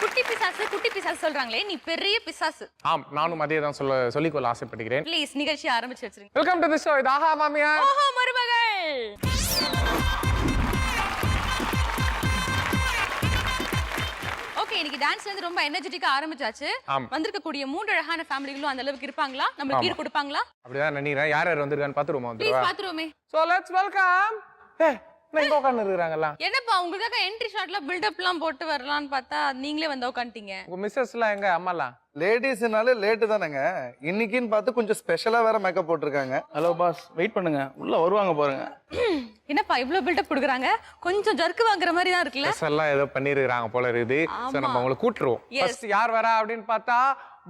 குட்டி பிசாசு குட்டி பிசாசு சொல்றாங்களே, நீ பெரிய பிசாசு. ஆம், நானும் அதே தான் சொல்லிக்கொள்ள ஆசைப்படுகிறேன். ப்ளீஸ் நிகழ்ச்சி ஆரம்பிச்சு வச்சிருங்க. Welcome to the show. இது ஆஹா மாமியார். ஓஹோ மருமகள். ஓகே, இன்னைக்கு டான்ஸ் வந்து ரொம்ப எனர்ஜெட்டிக்கா ஆரம்பிச்சாச்சு. வந்திருக்க கூடிய 3 அழகான ஃபேமிலிகளும் அந்த அளவுக்கு இருப்பாங்களா? நமக்கு கீர் கொடுப்பாங்களா? அப்படிதான் நினைக்கிறேன். யார் யார் வந்திருக்கான்னு பாத்துருவோமா? ப்ளீஸ் பாத்துருவோமே. So let's welcome. இங்க உட்கார்ந்து இருக்காங்களா? என்னப்பா உங்களுக்காக என்ட்ரி ஷாட்ல பில்டப்லாம் போட்டு வரலாம்னு பார்த்தா நீங்களே வந்து உட்கார்ந்தீங்க. உங்க மிஸ்ஸஸ்லாம் எங்க? அம்மாலாம் லேடிஸ்னாலே லேட்டு தானேங்க. இன்னைக்குன்னு பார்த்து கொஞ்சம் ஸ்பெஷலா வேற மேக்கப் போட்டிருக்காங்க. ஹலோ பாஸ், வெயிட் பண்ணுங்க, உள்ள வருவாங்க பாருங்க. என்னப்பா இவ்ளோ பில்டப் கொடுக்குறாங்க? கொஞ்சம் ஜர்க்கு வாங்குற மாதிரி தான் இருக்குல்ல? ஸ்பெஷலா ஏதோ பண்ணிருக்காங்க போல இருக்குது. சோ நம்ம அவங்கள கூட்டுறோம். ஃபர்ஸ்ட் யார் வரா அப்படின்னு பார்த்தா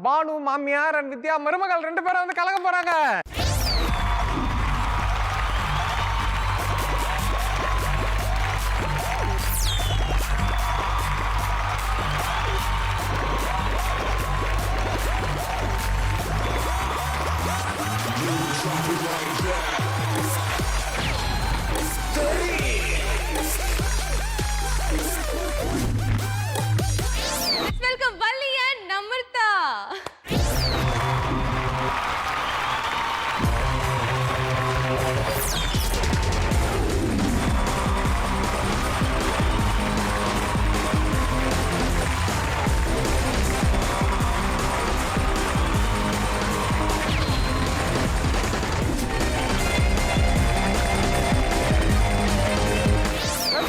பானு மாமியார் and வித்யா மருமகள் 2 பேரும் வந்து கலக்க போறாங்க. Welcome Valli and Amritha.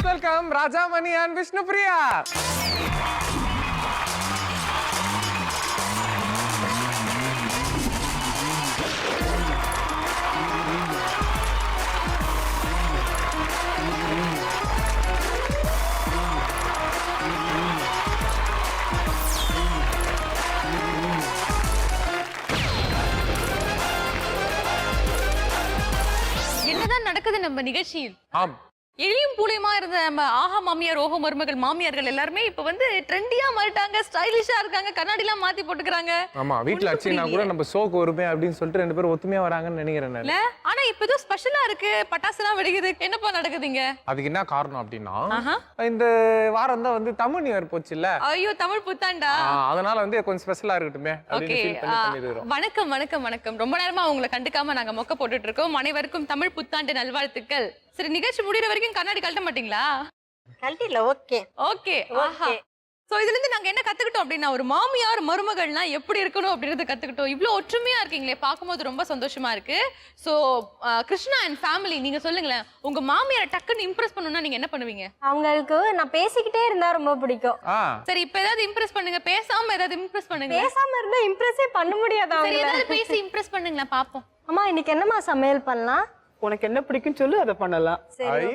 Welcome Rajamani and Vishnupriya. என்னதான் நடக்குது நம்ம நிகழ்ச்சியில்? ஆம், எளியும் பூலியமா இருந்த நம்ம ஆஹா மாமியார் ஓஹோ மருமகள் மாமியார்கள் எல்லாருமே இப்ப வந்து ட்ரெண்டியா மாறிட்டாங்க, ஸ்டைலிஷா இருக்காங்க, கண்ணாடி எல்லாம் மாத்தி போட்டுக்கிறாங்க. ஆமா, வீட்ல அச்சினா கூட நம்ம ஷோக்கு வருமே அப்படின்னு சொல்லிட்டு 2 பேரும் ஒத்துமையா வராங்கன்னு நினைக்கிறேன் நான். இல்ல, ஆனா இப்ப ஏதோ ஸ்பெஷலா இருக்கு, பட்டாசுலாம் வெடிக்குது. என்னப்பா நடக்குதுங்க? அதுக்கு என்ன காரணம் அப்படின்னா, இந்த வாரம் தான் வந்து தமிழ் நியூ இயர் போச்சு இல்ல? ஐயோ, தமிழ் புத்தாண்டா. அதனால வந்து கொஞ்சம் ஸ்பெஷலா இருக்கட்டுமே அப்படின்னு ஃபீல் பண்ணிடுறோம். வணக்கம் வணக்கம் வணக்கம். ரொம்ப நேரமா உங்களை கண்டுக்காம நாங்க மொக்க போட்டுட்டு இருக்கோம். அனைவருக்கும் தமிழ் புத்தாண்டு நல்வாழ்த்துக்கள். சரி, நிகழ்ச்சி முடிகிற வரைக்கும் கண்ணாடி கழட்ட மாட்டீங்களா? கழட்டில. Okay okay. ஆஹா. சோ இதுல இருந்து நாங்க என்ன கத்துக்கிட்டோம் அப்படின்னா, ஒரு மாமியார் மருமகள்னா எப்படி இருக்கணும் அப்படின்றத கத்துக்கிட்டோம். இவ்ளோ ஒற்றுமையா இருக்கீங்களே, பார்க்கும்போது ரொம்ப சந்தோஷமா இருக்கு. சோ கிருஷ்ணா அண்ட் ஃபேமிலி, நீங்க சொல்லுங்களேன், உங்க மாமியாரை டக்குன்னு இம்ப்ரெஸ் பண்ணனும்னா நீங்க என்ன பண்ணுவீங்க? அவங்களுக்கு நான் பேசிக்கிட்டே இருந்தா ரொம்ப பிடிக்கும். சரி, இப்ப ஏதாவது இம்ப்ரெஸ் பண்ணுங்க. பேசாம ஏதாவது இம்ப்ரெஸ் பண்ணுங்க. பேசாம இருந்தா இம்ப்ரெஸ்ஸே பண்ண முடியாது. சரி, ஏதாவது பேசி இம்ப்ரெஸ் பண்ணுங்களா பாப்போம். அம்மா, இன்னைக்கு என்னம்மா சமையல் பண்ணலாம்? உனக்கு என்ன பிடிக்கும் சொல்லு, அதை பண்ணலாம். சரி,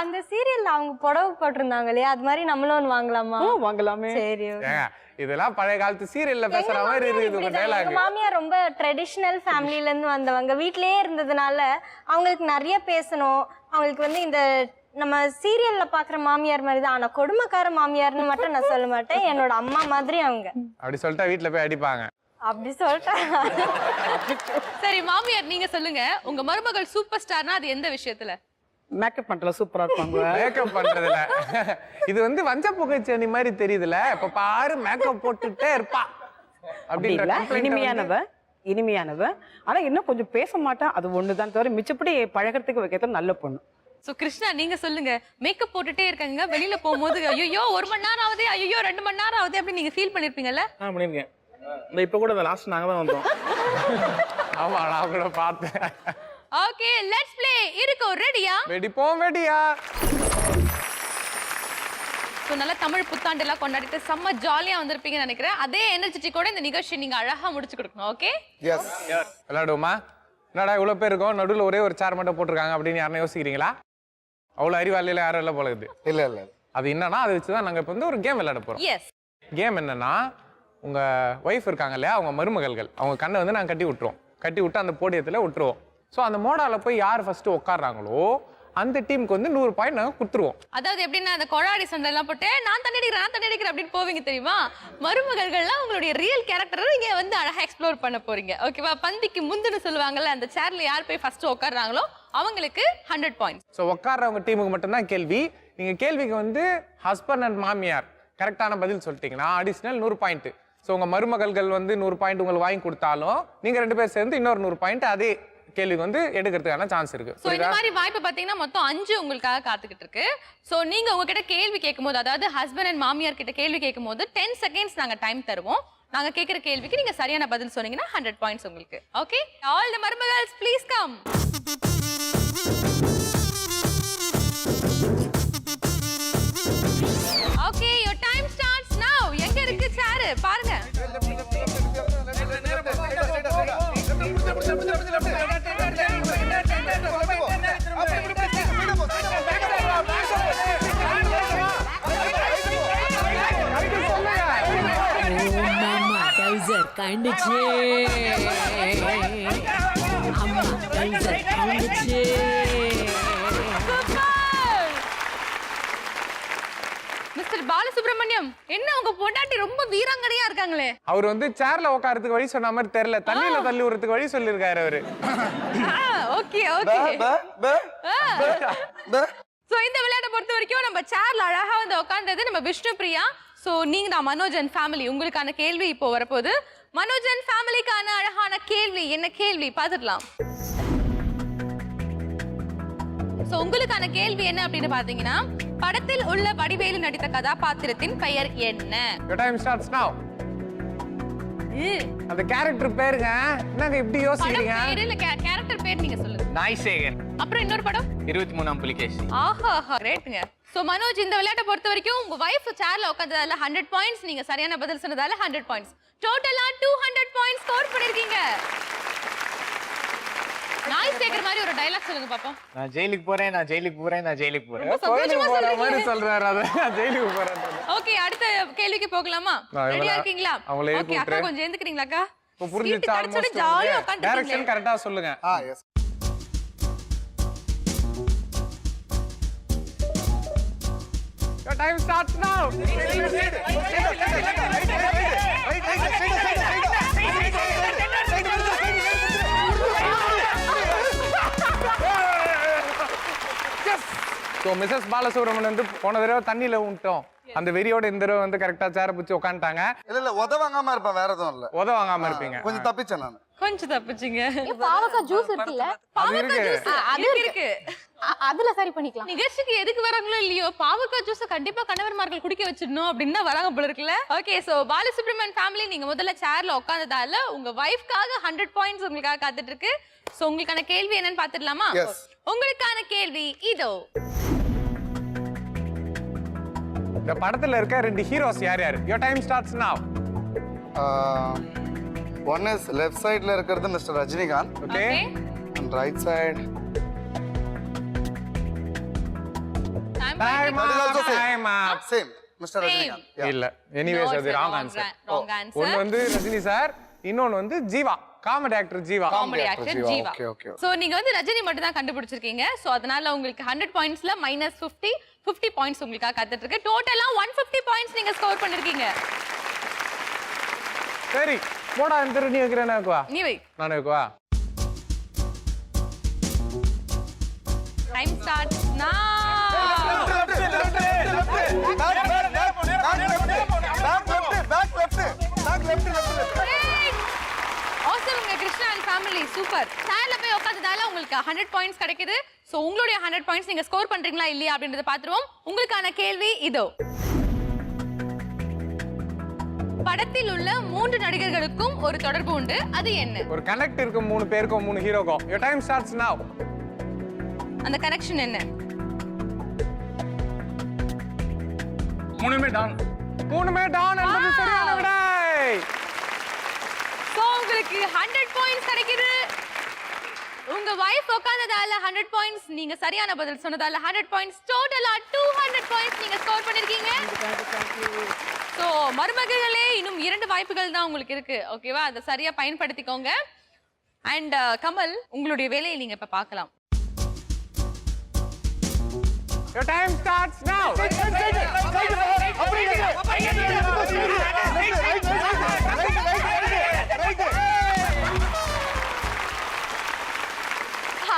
அந்த சீரியல்ல அவங்க புடவை போட்டிருந்தாங்க இல்லையா, அது மாதிரி நம்மளும் ஒன்று வாங்கலாமா? வாங்கலாமே. சரி, இதெல்லாம் பழைய காலத்து சீரியல்ல பேசுற மாதிரி இருக்குது உங்க டயலாக். மாமியார் ரொம்ப ட்ரெடிஷனல் ஃபேமிலில இருந்து வந்தவங்க, வீட்லயே இருந்ததுனால அவங்களுக்கு நிறைய பேசணும். அவங்களுக்கு வந்து இந்த நம்ம சீரியல்ல பாக்குற மாமியார் மாதிரி தான், ஆனா கொடுமைக்கார மாமியார்னு மட்டும் நான் சொல்ல மாட்டேன். என்னோட அம்மா மாதிரி அவங்க. அப்படி சொல்லிட்டா வீட்டுல போய் அடிப்பாங்க. அப்படி சொல்லிட்டேன். சரி மாமியார், நீங்க சொல்லுங்க, உங்க மருமகள் சூப்பர் ஸ்டார்னா அது எந்த விஷயத்துல? மேக்கப் பண்றல சூப்பரா இருப்பாங்க. மேக்கப் பண்றதுல இது வந்து வஞ்ச புகைச்சேனி மாதிரி தெரியுதுல, இப்ப பாரு மேக்கப் போட்டுட்டே இருப்பா அப்படின்ற. இனிமையானவ ஆனா இன்னும் கொஞ்சம் பேச மாட்டா, அது ஒண்ணுதான் தவிர மிச்சப்படி பழகிறதுக்கு வைக்கிறது நல்ல பொண்ணு. சோ கிருஷ்ணா, நீங்க சொல்லுங்க, மேக்கப் போட்டுட்டே இருக்காங்க, வெளியில போகும்போது ஐயோ 1 மணி நேரம் ஆகுது, ஐயோ 2 மணி நேரம் ஆகுது அப்படி நீங்க ஃபீல் பண்ணிருப்பீங்கல்ல? பண்ணிருக்கேன். இப்ப கூட லாஸ்ட் நாங்க தான் வந்தோம். ஆமா, நான் கூட பார்த்தேன். Okay, let's play. இருக்கோ ரெடியா? வெடிப்போம் வெடியா. சோ நல்ல தமிழ் புத்தாண்டு எல்லாம் கொண்டாடிட்டு செம்ம ஜாலியா வந்திருப்பீங்கன்னு நினைக்கிறேன். அதே எனர்ஜெட்டிக்கோட இந்த நிகழ்ச்சி நீங்க அழகா முடிச்சு கொடுக்கணும். Okay, yes. விளையாடுவோமா? என்னடா இவ்வளவு பேர் இருக்கோம், நடுவில் ஒரே ஒரு சேர் மட்டும் போட்டிருக்காங்க அப்படின்னு யாரும் யோசிக்கிறீங்களா? அவ்வளவு அறிவாளியில யாரும் இல்லை போல இது. இல்ல அது என்னன்னா, அதை வச்சுதான் நாங்க இப்ப வந்து ஒரு கேம் விளையாட போறோம். எஸ். கேம் என்னன்னா, உங்க ஒய்ஃப் இருக்காங்க இல்லையா, அவங்க மருமகள்கள், அவங்க கண்ணை வந்து நாங்க கட்டி விட்டுருவோம். கட்டி விட்டு அந்த போடியத்துல விட்டுருவோம். ஸோ அந்த மோடால போய் யார் ஃபர்ஸ்ட் உட்காடுறாங்களோ அந்த டீமுக்கு வந்து 100 பாயிண்ட் நாங்கள் கொடுத்துருவோம். அதாவது எப்படின்னா அந்த கொழாடி சண்டை எல்லாம் போட்டு நான் தண்ணி அடிக்கிறேன் அப்படின்னு போவீங்க தெரியுமா? மருமகள்கள்லாம் உங்களுடைய ரியல் கேரக்டரை நீங்க வந்து அழகா எக்ஸ்ப்ளோர் பண்ண போறீங்க. ஓகேவா? பந்திக்கு முந்துன்னு சொல்லுவாங்கல்ல, அந்த சேர்ல யார் போய் ஃபர்ஸ்ட் உட்காடுறாங்களோ அவங்களுக்கு 100 பாயிண்ட்ஸ். ஸோ உட்கார்றவங்க டீமுக்கு மட்டும்தான் கேள்வி. நீங்க கேள்விக்கு வந்து ஹஸ்பண்ட் அண்ட் மாமியார் கரெக்டான பதில் சொல்லிட்டீங்கன்னா அடிஷனல் 100 பாயிண்ட். ஸோ உங்க மருமகள்கள் வந்து 100 பாயிண்ட் உங்களுக்கு வாங்கி கொடுத்தாலும் நீங்க 2 பேர் சேர்ந்து இன்னொரு 100 பாயிண்ட் அதே கேள்விக்கு வந்து எடுக்கிறதுக்கான சான்ஸ் இருக்கு. சோ இந்த மாதிரி வாய்ப்பு பாத்தீங்கன்னா மொத்தம் 5 உங்களுக்காக காத்துக்கிட்டு இருக்கு. சோ நீங்க உங்ககிட்ட கேள்வி கேட்கும்போது, அதாவது ஹஸ்பண்ட் அண்ட் மாமியார் கிட்ட கேள்வி கேட்கும்போது 10 செகண்ட்ஸ் நாங்க டைம் தருவோம். நாங்க கேக்குற கேள்விக்கு நீங்க சரியான பதில் சொன்னீங்கன்னா 100 பாயிண்ட்ஸ் உங்களுக்கு. ஓகே, ஆல் தி மருமகள்ஸ் please come. Okay, your time starts now. எங்க இருக்கு சேர் பாருங்க. கண்டுச்சு அம்மா டைசர் கண்டுச்சு. மிஸ்டர் பாலசுப்ரமணியம், என்ன உங்க பொண்டாட்டி ரொம்ப வீராங்கனையா இருக்காங்களே? அவர் வந்து சேர்ல உட்காரத்துக்கு வழி சொன்ன மாதிரி தெரியல, தண்ணியில தள்ளி விடுறதுக்கு வழி சொல்லியிருக்காரு அவரு. Okay okay. சோ இந்த விளையாட்டை பொறுத்த வரைக்கும் நம்ம சேர்ல அழகா வந்து உட்கார்ந்தது நம்ம விஷ்ணு பிரியா. சோ நீங்க தான் மனோஜ் அண்ட் ஃபேமிலி. உங்களுக்கான கேள்வி இப்போ வரப்போகுது. மனோஜ் அண்ட் ஃபேமிலிக்கான அழகான கேள்வி என்ன கேள்வி பார்த்துடலாம். சோ உங்களுக்கான கேள்வி என்ன அப்படின்னு பாத்தீங்கன்னா, படத்தில் உள்ள வடிவேலு நடித்த கதாபாத்திரத்தின் பெயர் என்ன? Your time starts now. அந்த கேரக்டர் பேருங்க. என்னங்க இப்படி யோசிக்கிறீங்க? படம் பேரு இல்ல கேரக்டர் பேர் நீங்க சொல்லுங்க. நாய்சேகர். அப்புறம் இன்னொரு படம் 23ஆம் புலிகேசி. ஆஹா கிரேட்ங்க. சோ மனோஜ், இந்த விளையாட்டை பொறுத்த வரைக்கும் உங்க வைஃப் சேர்ல உட்கார்ந்ததால 100 பாயிண்ட்ஸ், நீங்க சரியான பதில் சொன்னதால 100 பாயிண்ட்ஸ், டோட்டலா 200 பாயிண்ட்ஸ் ஸ்கோர் பண்ணிருக்கீங்க. நாய்சேகர் மாதிரி ஒரு டயலாக் சொல்லுங்க பாப்போம். நான் ஜெயிலுக்கு போறேன், நான் ஜெயிலுக்கு போறேன், நான் ஜெயிலுக்கு போறேன். கோயிலுக்கு போற மாதிரி சொல்றாரு. அத ஜெயிலுக்கு போறேன். ஓகே, அடுத்த கேள்விக்கு போகலாமா? ரெடியா இருக்கீங்களா? ஓகே அக்கா, கொஞ்சம் எழுந்துக்கிறீங்களா அக்கா? இப்போ புரிஞ்சிச்சு ஆல்மோஸ்ட். ஜாலியா உட்கார்ந்து டைரக்ஷன் கரெக்ட்டா சொல்லுங்க. Yes. Your time starts now. So Mrs Balasubramanian வந்து போன தடவை தண்ணியில விட்டோம். அந்த வெறியோட இந்த தடவை வந்து கரெக்டா சேர பிடிச்சி உட்காந்துட்டாங்க. இல்ல உத வாங்காம இருப்பேன், வேற எதுவும் இல்ல. உத வாங்காம இருப்பீங்க. கொஞ்சம் தப்பிச்சேன் நான். கொஞ்சம் தப்பிச்சிங்க. பாவக்காய் ஜூஸ் இருக்குல்ல, பாவக்காய் ஜூஸ் அது இருக்கு. அதுல சரி பண்ணிக்கலாம். நிகழ்ச்சிக்கு எதுக்கு வராங்களோ இல்லையோ, பாவக்காய் ஜூஸ் கண்டிப்பா கணவன்மார்கள் குடிக்க வச்சிடணும் அப்படின்னு தான் வராங்க போல இருக்குல்ல. ஓகே, சோ பாலசுப்ரமணியன் ஃபேமிலி, நீங்க முதல்ல சேர்ல உட்கார்ந்ததால உங்க வைஃப்காக 100 பாயிண்ட்ஸ் உங்களுக்காக காத்துட்டு இருக்கு. சோ உங்களுக்கான கேள்வி என்னன்னு பாத்துடலாமா? உங்களுக்கான கேள்வி இதோ. இந்த படத்துல இருக்க 2 ஹீரோஸ் யார் யாரு? Your time starts now. One is left சைடுல இருக்கிறது mister Rajinikanth. Okay. And right side Time up. Same mister Rajinikanth. இல்ல, எனிவேஸ் அது ராங் ஆன்சர். ஒன்னு வந்து ரஜினி சார், இன்னொன்னு வந்து Jeeva, comedy actor Jeeva. Comedy actor Jeeva. Okay okay. So நீங்க வந்து ரஜினி மட்டும் தான் கண்டுபிடிச்சிருக்கீங்க. சோ அதனால உங்களுக்கு 100 பாயிண்ட்ஸ்ல -50 பாயிண்ட்ஸ் உங்களுக்காக காத்துட்டு இருக்கு. டோட்டலா 150 பாயிண்ட்ஸ் நீங்க ஸ்கோர் பண்ணிருக்கீங்க. சரி, போடா இந்த நீ வைக்கிறேன். நாக்குவா நீ வை. நான் வைக்குவா. Time starts now. ஆசம் உங்க கிருஷ்ணா அண்ட் ஃபேமிலி சூப்பர். சேர்ல போய் உட்கார்ந்ததால உங்களுக்கு 100 பாயிண்ட்ஸ் கிடைக்குது. சோ உங்களுடைய 100 பாயிண்ட்ஸ் நீங்க ஸ்கோர் பண்றீங்களா இல்லையா அப்படின்றத பாத்துருவோம். உங்களுக்கான கேள்வி இதோ. படத்தில் உள்ள 3 நடிகர்களுக்கும் ஒரு தொடர்பு உண்டு, அது என்ன? ஒரு கனெக்ட் இருக்கு 3 பேருக்கும் 3 ஹீரோக்கும். Your time starts now. அந்த கனெக்ஷன் என்ன? மூணுமே டான். மூணுமே டான் என்பது சரியான விடை. சோ உங்களுக்கு 100 பாயிண்ட்ஸ் கிடைக்குது. உங்க வைஃப் உட்கார்ந்ததால 100 பாயிண்ட்ஸ், நீங்க சரியான பதில் சொன்னதால 100 பாயிண்ட்ஸ், டோட்டலா 200 பாயிண்ட்ஸ் நீங்க ஸ்கோர் பண்ணிருக்கீங்க. சோ மருமகளே, இன்னும் 2 வாய்ப்புகள் தான் உங்களுக்கு இருக்கு. ஓகேவா? அதை சரியா பயன்படுத்திக்கோங்க. அண்ட் கமல், உங்களுடைய வேலையை நீங்க இப்ப பார்க்கலாம். Your time starts now.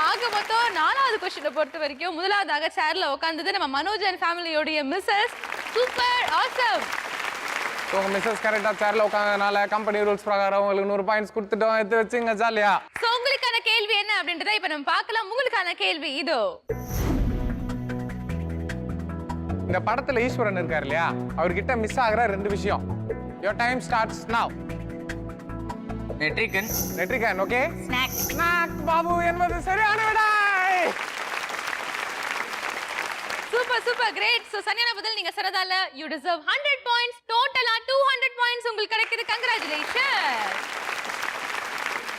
ஆக மொத்தம் 4வது கொஸ்டினை பொறுத்த வரைக்கும் முதலாவதாக சேர்ல உட்கார்ந்தது நம்ம மனோஜ் அண்ட் ஃபேமிலியோடைய மிஸ்ஸஸ். Super awesome. ஸோ உங்கள் மிஸ்ஸஸ் கரெக்டாக சேரில் உட்காந்ததுனால கம்பெனி ரூல்ஸ் பிரகாரம் உங்களுக்கு 100 பாயிண்ட்ஸ் கொடுத்துட்டோம். எடுத்து வச்சுங்க ஜாலியா. சோ உங்களுக்கான கேள்வி என்ன அப்படின்றத இப்ப நம்ம பார்க்கலாம். உங்களுக்கான கேள்வி இதோ. இந்த படத்துல ஈஸ்வரன் இருக்காரு இல்லையா, அவர்கிட்ட மிஸ் ஆகிற 2 விஷயம். Your time starts now. Netrikann. Netrikann, okay. Snack. Snack Babu என்பது சரியான விடை. Super super great. சோ சரியான பதில் நீங்க சொன்னதால யூ டிசர்வ் 100 பாயிண்ட்ஸ். டோட்டலா 200 பாயிண்ட்ஸ் உங்களுக்கு கிடைக்குது. கங்க்ராச்சுலேஷன்.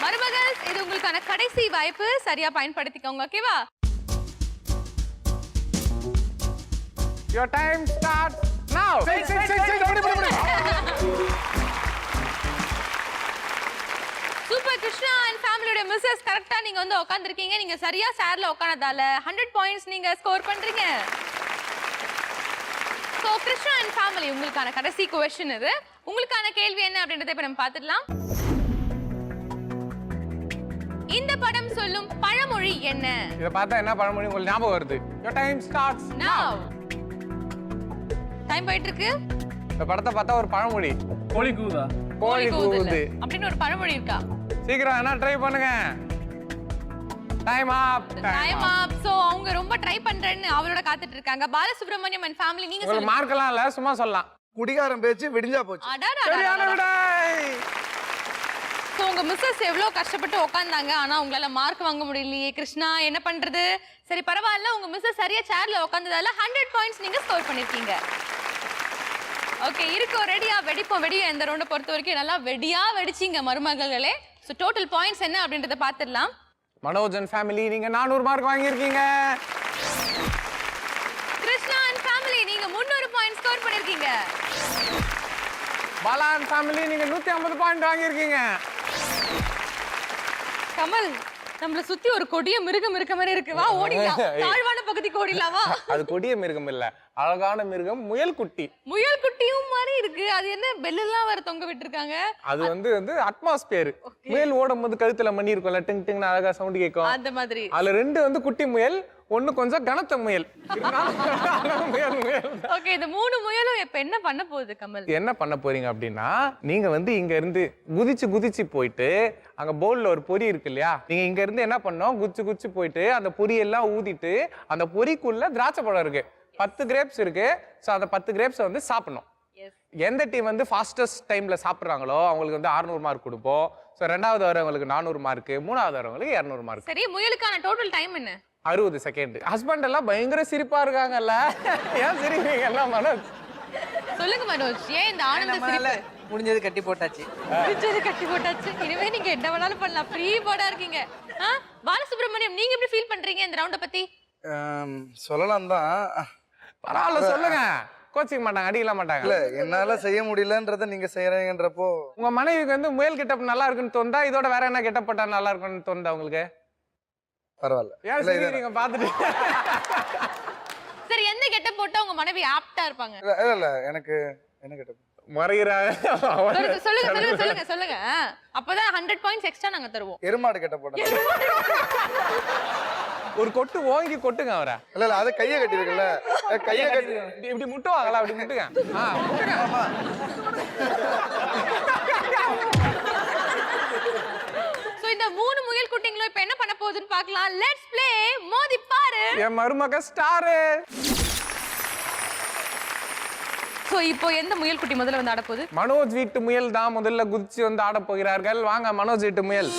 மருமகள்ஸ், இது உங்களுக்கான கடைசி வாய்ப்பு. சரியா பயன்படுத்திக்கோங்க, ஓகேவா? Your time starts now. Super Krishna and ஃபேமிலியோட மிஸ்ஸஸ் கரெக்ட்டா நீங்க வந்து உட்கார்ந்திருக்கீங்க. நீங்க சரியா சேர்ல உட்கார்ந்ததால 100 பாயிண்ட்ஸ் நீங்க ஸ்கோர் பண்றீங்க. சோ கிருஷ்ணா அண்ட் ஃபேமிலி, உங்களுக்கான கடைசி क्वेश्चन இது. உங்களுக்கான கேள்வி என்ன அப்படின்றதை இப்ப நம்ம பார்த்துடலாம். இந்த படம் சொல்லும் பழமொழி என்ன? இத பார்த்தா என்ன பழமொழி உங்களுக்கு ஞாபகம் வருது? Your time starts now. Time போயிட்டு இருக்கு. இந்த படத்தை பார்த்தா ஒரு பழமொழி. கோழி கூதா? கோழி கூவுது அப்படின்னு ஒரு பழமொழி இருக்கா? சீக்கிரம் என்ன ட்ரை பண்ணுங்க. டைம் அப். டைம் அப். சோ அவங்க ரொம்ப ட்ரை பண்றேன்னு அவளோட காத்துட்டு இருக்காங்க. பாலசுப்ரமணியம் அண்ட் ஃபேமிலி, நீங்க உங்களுக்கு சொல்லுங்க. மார்க்கெல்லாம் இல்ல, சும்மா சொல்லலாம். குடிகாரன் பேச்சு விடிஞ்சா போச்சு. சரியான விடை. சோ உங்க மிஸ்ஸஸ் எவ்வளவு கஷ்டப்பட்டு உட்கார்ந்தாங்க, ஆனா உங்களால மார்க் வாங்க முடியலையே. கிருஷ்ணா, என்ன பண்றது? சரி பரவாயில்ல, உங்க மிஸ்ஸஸ் சரியா சேர்ல உட்கார்ந்ததால 100 பாயிண்ட்ஸ் நீங்க ஸ்கோர் பண்ணிருக்கீங்க. ஓகே, இருக்கோ ரெடியா? வெடிப்போம். வெடியா இந்த ரவுண்ட பொறுத்த வரைக்கும் நல்லா வெடியா வெடிச்சிங்க மருமகளே. சோ டோட்டல் பாயிண்ட்ஸ் என்ன அப்படின்றத பாத்துடலாம். மனோஜ் அண்ட் ஃபேமிலி, நீங்க 400 மார்க் வாங்கியிருக்கீங்க. கிருஷ்ணா அண்ட் ஃபேமிலி, நீங்க 300 பாயிண்ட்ஸ் ஸ்கோர் பண்ணிருக்கீங்க. பாலா அண்ட் ஃபேமிலி, நீங்க 150 பாயிண்ட் வாங்கியிருக்கீங்க. கமல், நம்மள சுத்தி ஒரு கொடிய மிருகம் இருக்க மாதிரி இருக்கு. வா ஓடிடலாம். தாழ்வான பகுதிக்கு ஓடிடலாம் வா. அது கொடிய மிருகம் இல்ல, அழகான மிருகம், முயல் குட்டி. முயல் குட்டியும் மாதிரி இருக்கு. அது என்ன பெல்லெல்லாம் வேற தொங்க விட்டுருக்காங்க. அது வந்து அட்மாஸ்பியர். முயல் ஓடும்போது கழுத்துல மணி இருக்கும்ல, டிங் டிங்னு அழகா சவுண்ட் கேட்கும். அந்த மாதிரி. அதுல 2 வந்து குட்டி முயல், 1 கொஞ்சம் கனத்த முயல். முயல் முயல். ஓகே, இந்த 3 முயலும் இப்ப என்ன பண்ண போகுது கமல்? என்ன பண்ண போறீங்க அப்படின்னா, நீங்க வந்து இங்க இருந்து குதிச்சு குதிச்சு போயிட்டு அங்க பவுல்ல ஒரு பொரி இருக்கு இல்லையா, நீங்க இங்க இருந்து என்ன பண்ணோம், குதிச்சு குதிச்சு போயிட்டு அந்த பொரியெல்லாம் ஊதிட்டு அந்த பொரிக்குள்ள திராட்சை பழம் இருக்கு, 10 கிரேப்ஸ் இருக்கு. ஸோ அந்த 10 கிரேப்ஸை வந்து சாப்பிடணும். எந்த டீம் வந்து ஃபாஸ்டஸ்ட் டைம்ல சாப்பிட்றாங்களோ அவங்களுக்கு வந்து 600 மார்க் கொடுப்போம். ஸோ 2வது வரவங்களுக்கு 400 மார்க், 3வது வரவங்களுக்கு 200 மார்க். சரி, முயலுக்கான டோட்டல் டைம் என்ன? 60 செகண்ட். ஹஸ்பண்ட் எல்லாம் பயங்கர சிரிப்பா இருக்காங்கல்ல, ஏன் சிரிப்பீங்க எல்லாம் மனோஜ்? சொல்லுங்க மனோஜ், ஏன் இந்த ஆனந்த சிரிப்பு? முடிஞ்சது கட்டி போட்டாச்சு. முடிஞ்சது கட்டி போட்டாச்சு. இனிமே நீங்க என்ன வேணாலும் பண்ணலாம். ஃப்ரீ போர்டா இருக்கீங்க. பாலசுப்ரமணியம், நீங்க எப்படி ஃபீல் பண்றீங்க இந்த ரவுண்ட பத்தி? சொல்லலாம் தான். பரவாயில்ல, சொல்லுங்க. கோச்சிக்க மாட்டாங்க, அடிக்கல மாட்டாங்க. இல்ல, என்னால செய்ய முடியலன்றத நீங்க செய்யறீங்கன்றப்போ உங்க மனைவிக்கு வந்து முயல் கெட்டப் நல்லா இருக்குன்னு தோணுதா, இதோட வேற என்ன கெட்டப் போட்டா நல்லா இருக்குன்னு தோணுதா உங்களுக்கு? பரவாயில்ல. ஏன் சரி, நீங்க பாத்துட்டு சரி, எந்த கெட்டப் போட்டா உங்க மனைவி ஆப்டா இருப்பாங்க? இல்ல எனக்கு என்ன கேட்ட மறைகிறாங்க. சொல்லுங்க சொல்லுங்க சொல்லுங்க சொல்லுங்க. அப்பதான் 100 பாயிண்ட்ஸ் எக்ஸ்ட்ரா நாங்க தருவோம். எருமாடு கேட்ட போட்டேன். ஒரு கொட்டு ஓங்கி கொட்டுங்க அவரை. இல்ல அது கையை கட்டிருக்குல்ல, கையை கட்டி இப்படி முட்டுவாங்களா? அப்படி முட்டுங்க. முட்டுங்க. சோ இந்த 3 முயல் குட்டிங்களும் இப்ப என்ன பண்ண போகுதுன்னு பார்க்கலாம். லெட்ஸ் ப்ளே மோதி பாரு. என் மருமக ஸ்டார். சோ இப்போ எந்த முயல் குட்டி முதல்ல வந்து ஆட போகுது? மனோஜ் வீட்டு முயல் தான் முதல்ல குதிச்சு வந்து ஆட போகிறார்கள். வாங்க மனோஜ் வீட்டு முயல்.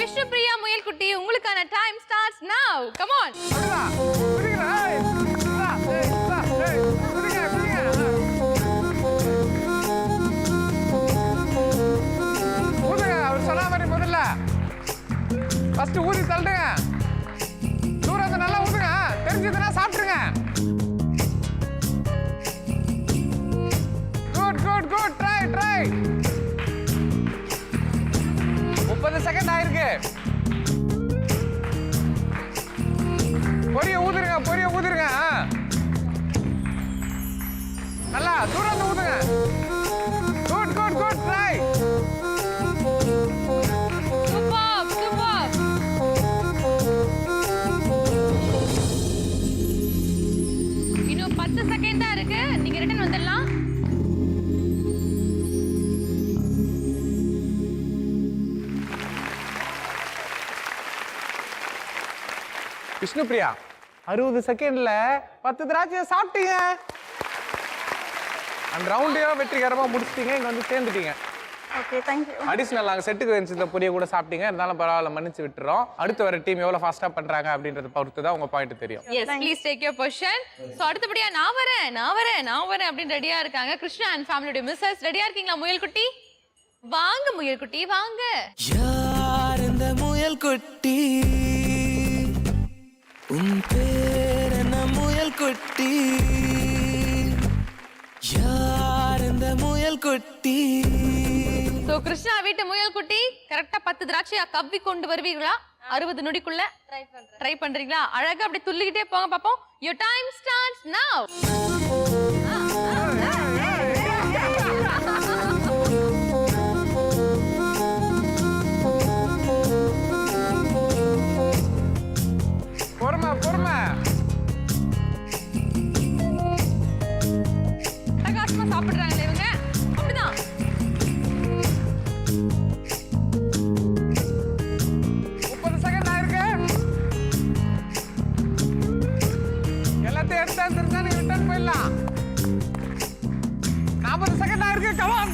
விஷ்ணுபிரியா முயல் குட்டி, உங்களுக்கான time starts now. Come on. அவர் சொன்ன மாதிரி முதல்ல ஃபர்ஸ்ட் ஊதி தள்ளுங்க. தூரத்தை நல்லா ஊதுங்க. தெரிஞ்சதுன்னா சாப்பிட்டுருங்க. விஷ்ணுபிரியா 60 செகண்ட்ல 10 திராட்சையை சாப்பிட்டீங்க. அந்த ரவுண்டையோ வெற்றிகரமா முடிச்சிட்டீங்க. இங்க வந்து சேர்ந்துட்டீங்க. Okay thank you. அடிஷனல் நாங்கள் செட்டுக்கு வச்சு இந்த பொடியை கூட சாப்பிட்டீங்க. இருந்தாலும் பரவாயில்ல, மன்னிச்சு விட்டுறோம். அடுத்து வர டீம் எவ்வளோ ஃபாஸ்ட்டாக பண்ணுறாங்க அப்படின்றத பொறுத்து தான் உங்க பாயிண்ட் தெரியும். Yes please take your position. So அடுத்தபடியா நான் வரேன் அப்படின்னு ரெடியா இருக்காங்க. கிருஷ்ணா அண்ட் ஃபேமிலியோட மிஸ்ஸஸ் ரெடியா இருக்கீங்களா? முயல் குட்டி வாங்க, முயல் குட்டி வாங்க. யார் இந்த முயல் குட்டி? உன் பேர் என்ன முயல் குட்டி? யார் இந்த முயல் குட்டி? ஸோ கிருஷ்ணா வீட்டு முயல் குட்டி கரெக்டா 10 திராட்சையா கவ்வி கொண்டு வருவீங்களா? 60 நொடிக்குள்ள ட்ரை பண்றீங்களா? அழகா அப்படி துள்ளிக்கிட்டே போங்க பாப்போம். Your time starts now. பொறுமை பிரகாசமா சாப்பிடுறாங்களே இவங்க. அப்படிதான். எல்லாத்தையும் எடுத்தா தெரிஞ்சா நீங்க ரிட்டர்ன் போயிடலாம். 40 செகண்ட் ஆயிருக்கு. கமான்.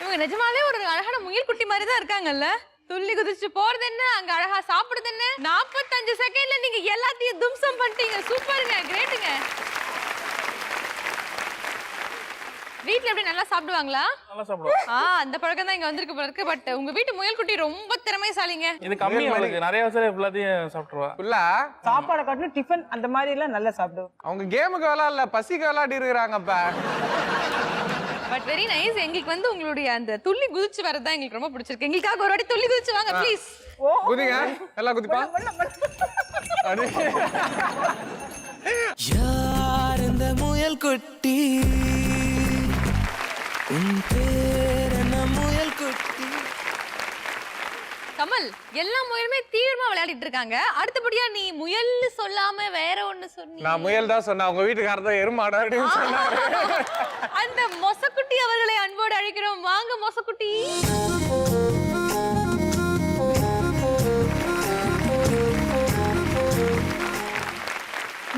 இவங்க நிஜமாவே ஒரு அழகான முயல் குட்டி மாதிரி தான் இருக்காங்கல்ல. துள்ளி குதிச்சு போறது என்ன, அங்க அழகா சாப்பிடுறது என்ன. 45 செகண்ட்ல நீங்க எல்லாத்தையும் தும்சம் பண்ணிட்டீங்க. சூப்பருங்க, கிரேட்டுங்க. வீட்ல எப்படி நல்லா சாப்பிடுவாங்களா? நல்லா சாப்பிடுவோம். அந்த பழக்கம் தான் இங்க வந்திருக்கு போல இருக்கு. பட் உங்க வீட்டு முயல் குட்டி ரொம்ப திறமைசாலிங்க. இது கம்மி, அவளுக்கு நிறைய வசதி எல்லாத்தையும் சாப்பிட்டுருவா. ஃபுல்லா சாப்பாடை காட்டிலும் டிஃபன் அந்த மாதிரி எல்லாம் நல்லா சாப்பிடுவோம். அவங்க கேமுக்கு விளையாடல, பசிக்கு விளையாடி இருக்கிறாங்கப்ப. But very nice. எங்களுக்கு வந்து உங்களுடைய அந்த துள்ளி குதிச்சு வரதான் எங்களுக்கு ரொம்ப பிடிச்சிருக்கு. எங்களுக்காக ஒரு வாட்டி துள்ளி குதிச்சு வாங்க ப்ளீஸ். குதிங்க, எல்லாம் குதிப்பா. யார் இந்த முயல் குட்டி? உன் பேர் என்ன முயல் குட்டி? கமல், எல்லா முயலுமே தீவிரமா விளையாடிட்டு இருக்காங்க. அடுத்தபடியா நீ முயல்னு சொல்லாம வேற ஒண்ணு சொன்னீங்க. நான் முயல் தான் சொன்னேன். உங்க வீட்டுக்காரர் தான் எருமாடா அப்படின்னு சொன்னாரு. அந்த மொசக்குட்டி அவர்களை அன்போடு அழைக்கிறோம். வாங்க மொசக்குட்டி.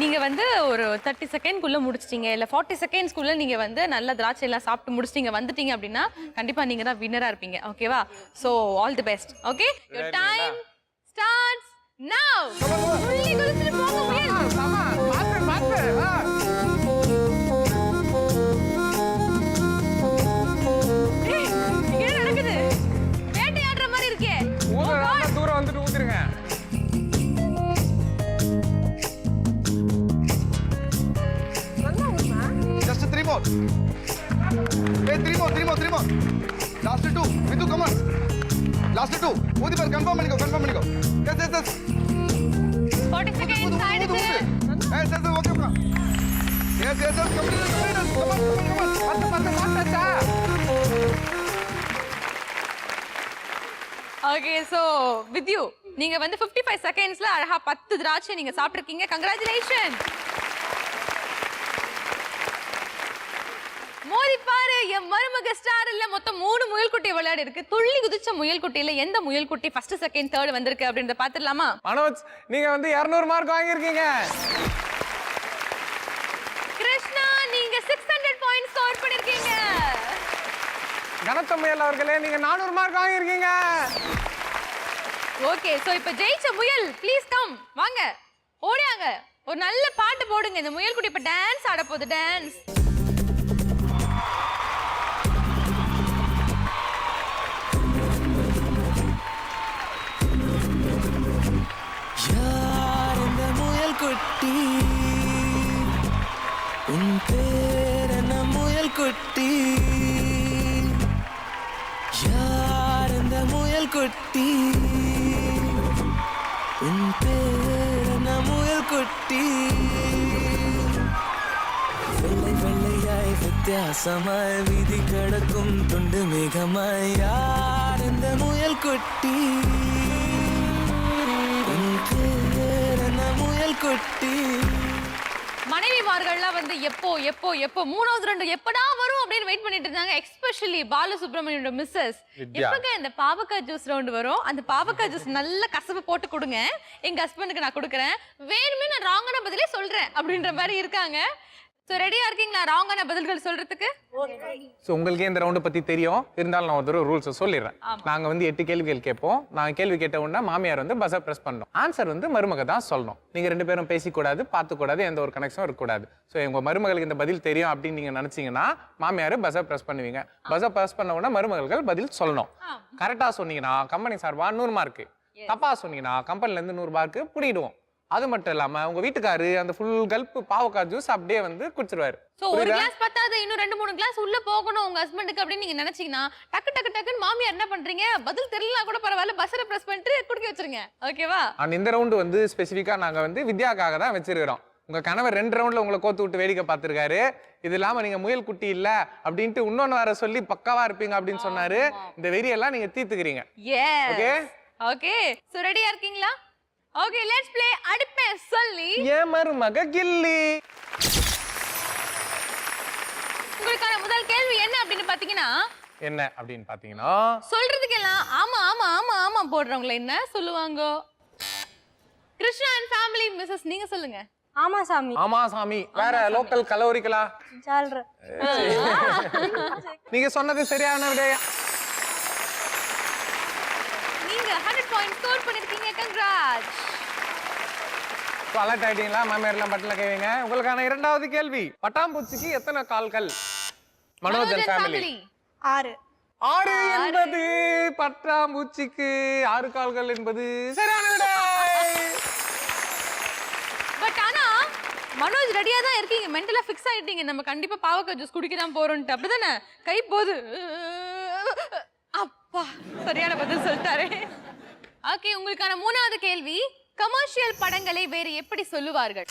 நீங்க வந்து ஒரு 30 செகண்ட்குள்ள முடிச்சிட்டீங்க, இல்ல 40 செகண்ட்ஸ்க்குள்ள நீங்க வந்து நல்ல திராட்சை எல்லாம் சாப்பிட்டு முடிச்சிட்டீங்க வந்துட்டீங்க அப்படின்னா கண்டிப்பா நீங்க தான் வின்னரா இருப்பீங்க. ஓகேவா? So all the best. Okay, your time starts now. துள்ளி குதிச்சிட்டு போங்க முயல். என்ன நடக்குது? வேட்டையாடுற மாதிரி இருக்கே. தூரம் வந்துட்டு ஊத்துருங்க. Just 3 more. Hey, 3 more. Last 2. Vidhu, come on. Last 2. ஊதி பாரு, கன்ஃபார்ம் பண்ணிக்கோ. Yes. 40 செகண்ட்ஸ் ஆயிடுச்சு. Yes, okay bro. Yes, complete. Come on. 10 மாட்டாச்சா? ஓகே, சோ வித் யூ நீங்க வந்து 55 செகண்ட்ஸ்ல அழகா 10 திராட்சை நீங்க சாப்பிட்டிருக்கீங்க. கங்க்ராச்சுலேஷன். மோதி பாரு, என் மருமக ஸ்டார் இல்ல மொத்தம் 3 முயல் குட்டி விளையாடி இருக்கு. துள்ளி குதிச்ச முயல் குட்டியில எந்த முயல் குட்டி ஃபர்ஸ்ட் செகண்ட் தேர்ட் வந்திருக்கு அப்படின்றத பாத்துடலாமா? மனோஜ், நீங்க வந்து 200 மார்க் வாங்கியிருக்கீங்க. கிருஷ்ணா, நீங்க 600 பாயிண்ட்ஸ் ஸ்கோர் பண்ணிருக்கீங்க. கனத்த முயல் அவர்களே, நீங்க 400 மார்க் வாங்கியிருக்கீங்க. ஓகே, சோ இப்போ ஜெயிச்ச முயல் ப்ளீஸ் கம், வாங்க ஓடியாங்க. ஒரு நல்ல பாட்டு போடுங்க. இந்த முயல் குட்டி இப்ப டான்ஸ் ஆட போகுது. டான்ஸ். யார் இந்த முயல் குட்டி? உன் பேர் என்ன முயல் குட்டி? யார் இந்த முயல் குட்டி? உன் பேர் என்ன முயல் குட்டி? வெள்ளை வெள்ளையாய் வித்தியாசமாய் வீதி கடக்கும் துண்டு மேகமாய் யார் இந்த முயல் குட்டி? உன் பேர் என்ன முயல் குட்டி? மனைவி கணவர்மார்கள்லாம் வந்து எப்போ மூணாவது ரெண்டு எப்படா வரும் அப்படின்னு வெயிட் பண்ணிட்டு இருந்தாங்க. எஸ்பெஷலி பாலசுப்ரமணியோட மிஸ்ஸஸ் எப்பங்க இந்த பாவக்காய் ஜூஸ் ரவுண்ட் வரும், அந்த பாவக்காய் ஜூஸ் நல்ல கசப்பு போட்டு கொடுங்க, எங்க ஹஸ்பண்டுக்கு நான் கொடுக்குறேன், வேணுமே நான் ராங்கான பதிலே சொல்றேன் அப்படின்ற மாதிரி இருக்காங்க. சோ ரெடியா இருக்கீங்களா ராங்கான பதில்கள் சொல்றதுக்கு? ஸோ உங்களுக்கே இந்த ரவுண்டை பத்தி தெரியும், இருந்தாலும் நான் ஒரு ரூல்ஸ் சொல்லிடுறேன். நாங்க வந்து 8 கேள்விகள் கேட்போம். நான் கேள்வி கேட்ட உடனே மாமியார் வந்து பஸ்ஸை ப்ரெஸ் பண்ணணும். ஆன்சர் வந்து மருமக தான் சொல்லணும். நீங்க 2 பேரும் பேசிக்கூடாது, பார்த்துக்கூடாது, எந்த ஒரு கனெக்ஷனும் இருக்கக்கூடாது. ஸோ உங்க மருமகளுக்கு இந்த பதில் தெரியும் அப்படின்னு நீங்க நினைச்சீங்கன்னா மாமியார் பஸ்ஸை ப்ரெஸ் பண்ணுவீங்க. பஸ்ஸை ப்ரெஸ் பண்ண உடனே மருமகள் பதில் சொல்லணும். கரெக்டா சொன்னீங்கன்னா கம்பெனி சார்பா 100 மார்க், தப்பா சொன்னீங்கன்னா கம்பெனில இருந்து 100 மார்க் பிடிடுவோம். அது மட்டும் இல்லாம உங்க வீட்டுக்காரு அந்த ஃபுல் கல்ப் பாவக்காய் ஜூஸ் அப்படியே வந்து குடிச்சிருவாரு. சோ ஒரு கிளாஸ் பத்தாது, இன்னும் 2-3 கிளாஸ் உள்ள போகணும் உங்க ஹஸ்பண்டுக்கு அப்படின்னு நீங்க நினைச்சீங்கன்னா டக்குன்னு மாமியார் என்ன பண்றீங்க, பதில் தெரியல கூட பரவாயில்ல, பஸ்ஸரை பிரஸ் பண்ணிட்டு குடிக்க வச்சிருங்க. ஓகேவா? அண்ட் இந்த ரவுண்டு வந்து ஸ்பெசிஃபிக்கா நாங்க வந்து வித்யாக்காக தான் வச்சிருக்கிறோம். உங்க கணவர் 2 ரவுண்ட்ல உங்களை கோத்து விட்டு வேடிக்கை பார்த்திருக்காரு. இது இல்லாம நீங்க முயல் குட்டி இல்ல அப்படின்ட்டு இன்னொன்னு வேற சொல்லி பக்காவா இருப்பீங்க அப்படின்னு சொன்னாரு. இந்த வெறியெல்லாம் நீங்க தீர்த்துக்கிறீங்க. ஓகே ஓகே சோ ரெடியா இருக்கீங்களா? ஓகே லெட்ஸ் ப்ளே அடுப்பே சொல்லி ஏ மருமக கில்லி. உங்களுக்கான முதல் கேள்வி என்ன அப்படின்னு பாத்தீங்கன்னா சொல்றதுக்கெல்லாம் ஆமா ஆமா ஆமா ஆமா போடுறவங்கள என்ன சொல்லுவாங்க? கிருஷ்ணா அண்ட் ஃபேமிலி மிஸ்ஸஸ் நீங்க சொல்லுங்க. ஆமா சாமி. ஆமா சாமி. வேற லோக்கல் கலோரிக்கலா? ஜால்ற. நீங்க சொன்னது சரியான விடை. நீங்க 100 பாயிண்ட் ஸ்கோர் பண்ணிருக்கீங்க. கங்க்ராட்ஸ். அலர்ட் ஆயிட்டீங்களா? மாமியார்லாம் பட்டல கேவீங்க. உங்களுக்கான 2வது கேள்வி, பட்டாம்பூச்சிக்கு எத்தனை கால்கள்? மனோஜன் ஃபேமிலி 6. 6 என்பது பட்டாம்பூச்சிக்கு 6 கால்கள் என்பது சரியான விடை. பட் ஆனா மனோஜ் ரெடியா தான் இருக்கீங்க, மென்டலா ஃபிக்ஸ் ஆயிட்டீங்க, நம்ம கண்டிப்பா பாவக்காய் ஜூஸ் குடிக்க தான் போறோம்ட்டு. அப்படிதானே? கை போது. அப்பா சரியான பதில் சொல்லிட்டாரே. ஓகே உங்களுக்கான 3வது கேள்வி, கமர்ஷியல் படங்களை வேறு எப்படி சொல்லுவார்கள்?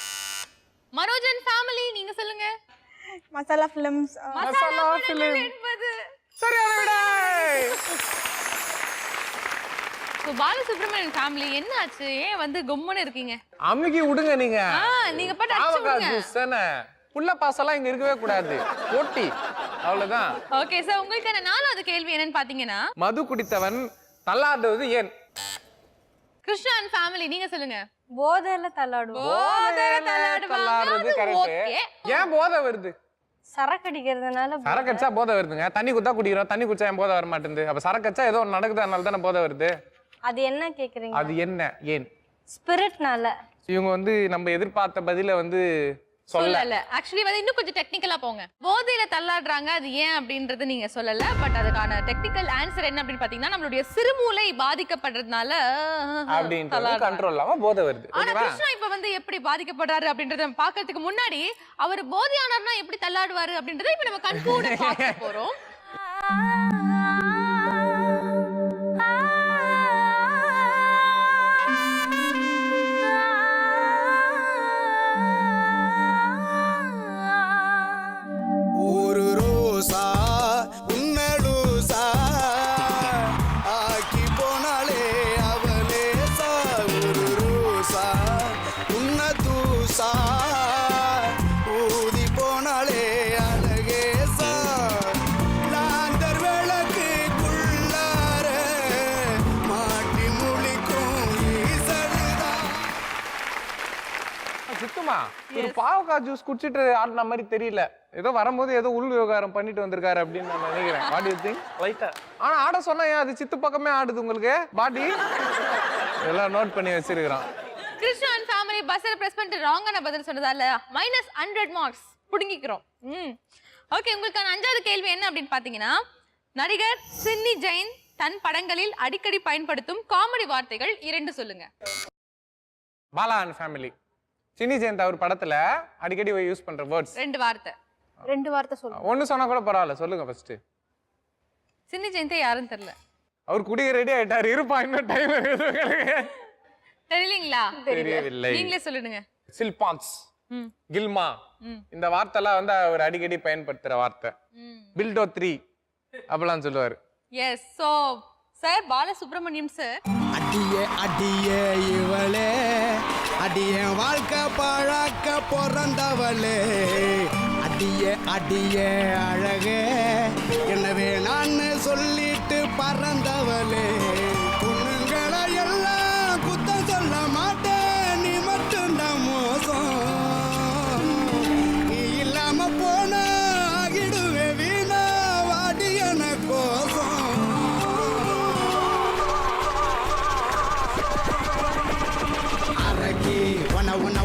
மனோஜன் ஃபேமிலி நீங்க சொல்லுங்க. மசாலா ஃபிலிம்ஸ். மசாலா ஃபிலிம் என்பது சரியான விடை. சோ பாலசுப்ரமணியன் ஃபேமிலி என்ன ஆச்சு, ஏன் வந்து கும்முன்னு இருக்கீங்க? அம்மிக்கு விடுங்க நீங்க. நீங்க பாட்டு அடிச்சு பாவக்காய் விடுங்க. ஜூஸ் தானே, புள்ள பாசெல்லாம் இங்க இருக்கவே கூடாது, போட்டி அவ்வளவுதான். ஓகே சார் உங்களுக்கான 4வது கேள்வி என்னன்னு பாத்தீங்கன்னா, மது குடித்தவன் தள்ளாடுவது ஏன்? கிருஷ்ணா அண்ட் ஃபேமிலி நீங்க சொல்லுங்க. போதையில தள்ளாடுவோம். தள்ளாடுறது கரெக்ட். ஏன் போதை வருது? சரக்கு அடிக்கிறதுனால. சரக்கு அடிச்சா போதை வருதுங்க. தண்ணி குத்தா குடிக்கிறோம், தண்ணி குடிச்சா ஏன் போதை வர மாட்டேங்குது? அப்ப சரக்கு அடிச்சா ஏதோ ஒன்று நடக்குது, அதனால தானே போதை வருது. அது என்ன கேக்குறீங்க? அது என்ன ஏன்? ஸ்பிரிட்னால. இவங்க வந்து நம்ம எதிர்பார்த்த பதில வந்து சொல்லல. ஆக்சுவலி வந்து இன்னும் கொஞ்சம் டெக்னிக்கலா போங்க. போதையில தள்ளாடுறாங்க அது ஏன் அப்படின்றது நீங்க சொல்லல. பட் அதுக்கான டெக்னிக்கல் ஆன்சர் என்ன அப்படின்னு பாத்தீங்கன்னா, நம்மளுடைய சிறுமூளை பாதிக்கப்படுறதுனால அப்படின்றது கண்ட்ரோல் இல்லாம போதை வருது. ஆனா கிருஷ்ணா இப்ப வந்து எப்படி பாதிக்கப்படுறாரு அப்படின்றத நம்ம பாக்கிறதுக்கு முன்னாடி, அவர் போதையானர்னா எப்படி தள்ளாடுவாரு அப்படின்றத இப்ப நம்ம கண்கூட பார்க்க போறோம். ஒரு ரோசா உன்னலூசா ஆக்கி போனாலே அவளே சா. ஒரு ரோசா உன்ன தூசா ஊதி போனாலே அழகே சா. லாந்தர் விளக்குள்ளார மாட்டி முழிக்கும் ஈசலுதான். சுத்தமா ஒரு பாவக்காய் ஜூஸ் குடிச்சிட்டு ஆடின மாதிரி தெரியல. ஏதோ வரும்போது ஏதோ உள் விவகாரம் பண்ணிட்டு வந்திருக்காரு அப்படின்னு நான் நினைக்கிறேன். What you think? லைட்டா ஆனா ஆட சொன்னா ஏன் அது சித்து பக்கமே ஆடுது உங்களுக்கு பாடி? எல்லாம் நோட் பண்ணி வச்சிருக்கான். கிருஷ்ணா அண்ட் ஃபேமிலி பஸ்ஸரை பிரஸ் பண்ணிட்டு ராங்கான பதில் சொன்னதால -100 மார்க்ஸ் புடுங்கிக்கிறோம். ஓகே உங்களுக்கான 5வது கேள்வி என்ன அப்படின்னு பாத்தீங்கன்னா, நடிகர் சின்னி ஜெயின் தன் படங்களில் அடிக்கடி பயன்படுத்தும் காமெடி வார்த்தைகள் 2 சொல்லுங்க. Bala and family. சின்னி ஜெயந்த் அவர் படத்துல அடிக்கடி யூஸ் பண்ற வேர்ட்ஸ் 2 வார்த்தை. 2 வார்த்தை சொல்லுங்க. ஒன்னு சொன்னா கூட பரவாயில்ல, சொல்லுங்க ஃபர்ஸ்ட். சின்னி ஜெயந்தே யாருன்னு தெரியல. அவர் குடிக்க ரெடி ஆயிட்டாரு, இருப்பா இன்னும் டைம் இருக்குது. தெரியலீங்களா? தெரியவில்லை. நீங்களே சொல்லுங்க. சில்பான்ஸ், கில்மா, இந்த வார்த்தைலாம் வந்து அவர் அடிக்கடி பயன்படுத்துற வார்த்தை. பில்டோ 3 அப்படிலாம் சொல்லுவாரு. Yes. So sir Balasubramaniam sir. அடியே அடியே இவளே அடியே வாழ்க்கை பழக்க பிறந்தவளே அடியே அடியே அழகே எனவே நான் சொல்லிட்டு பறந்தவளே பொண்ணுங்களை எல்லாம் குத்தம் சொல்ல மாட்டேன் நீ மட்டும்தான் மோசம் நீ இல்லாம போன ஆகிடுவே வீணா வாடியன கோசம்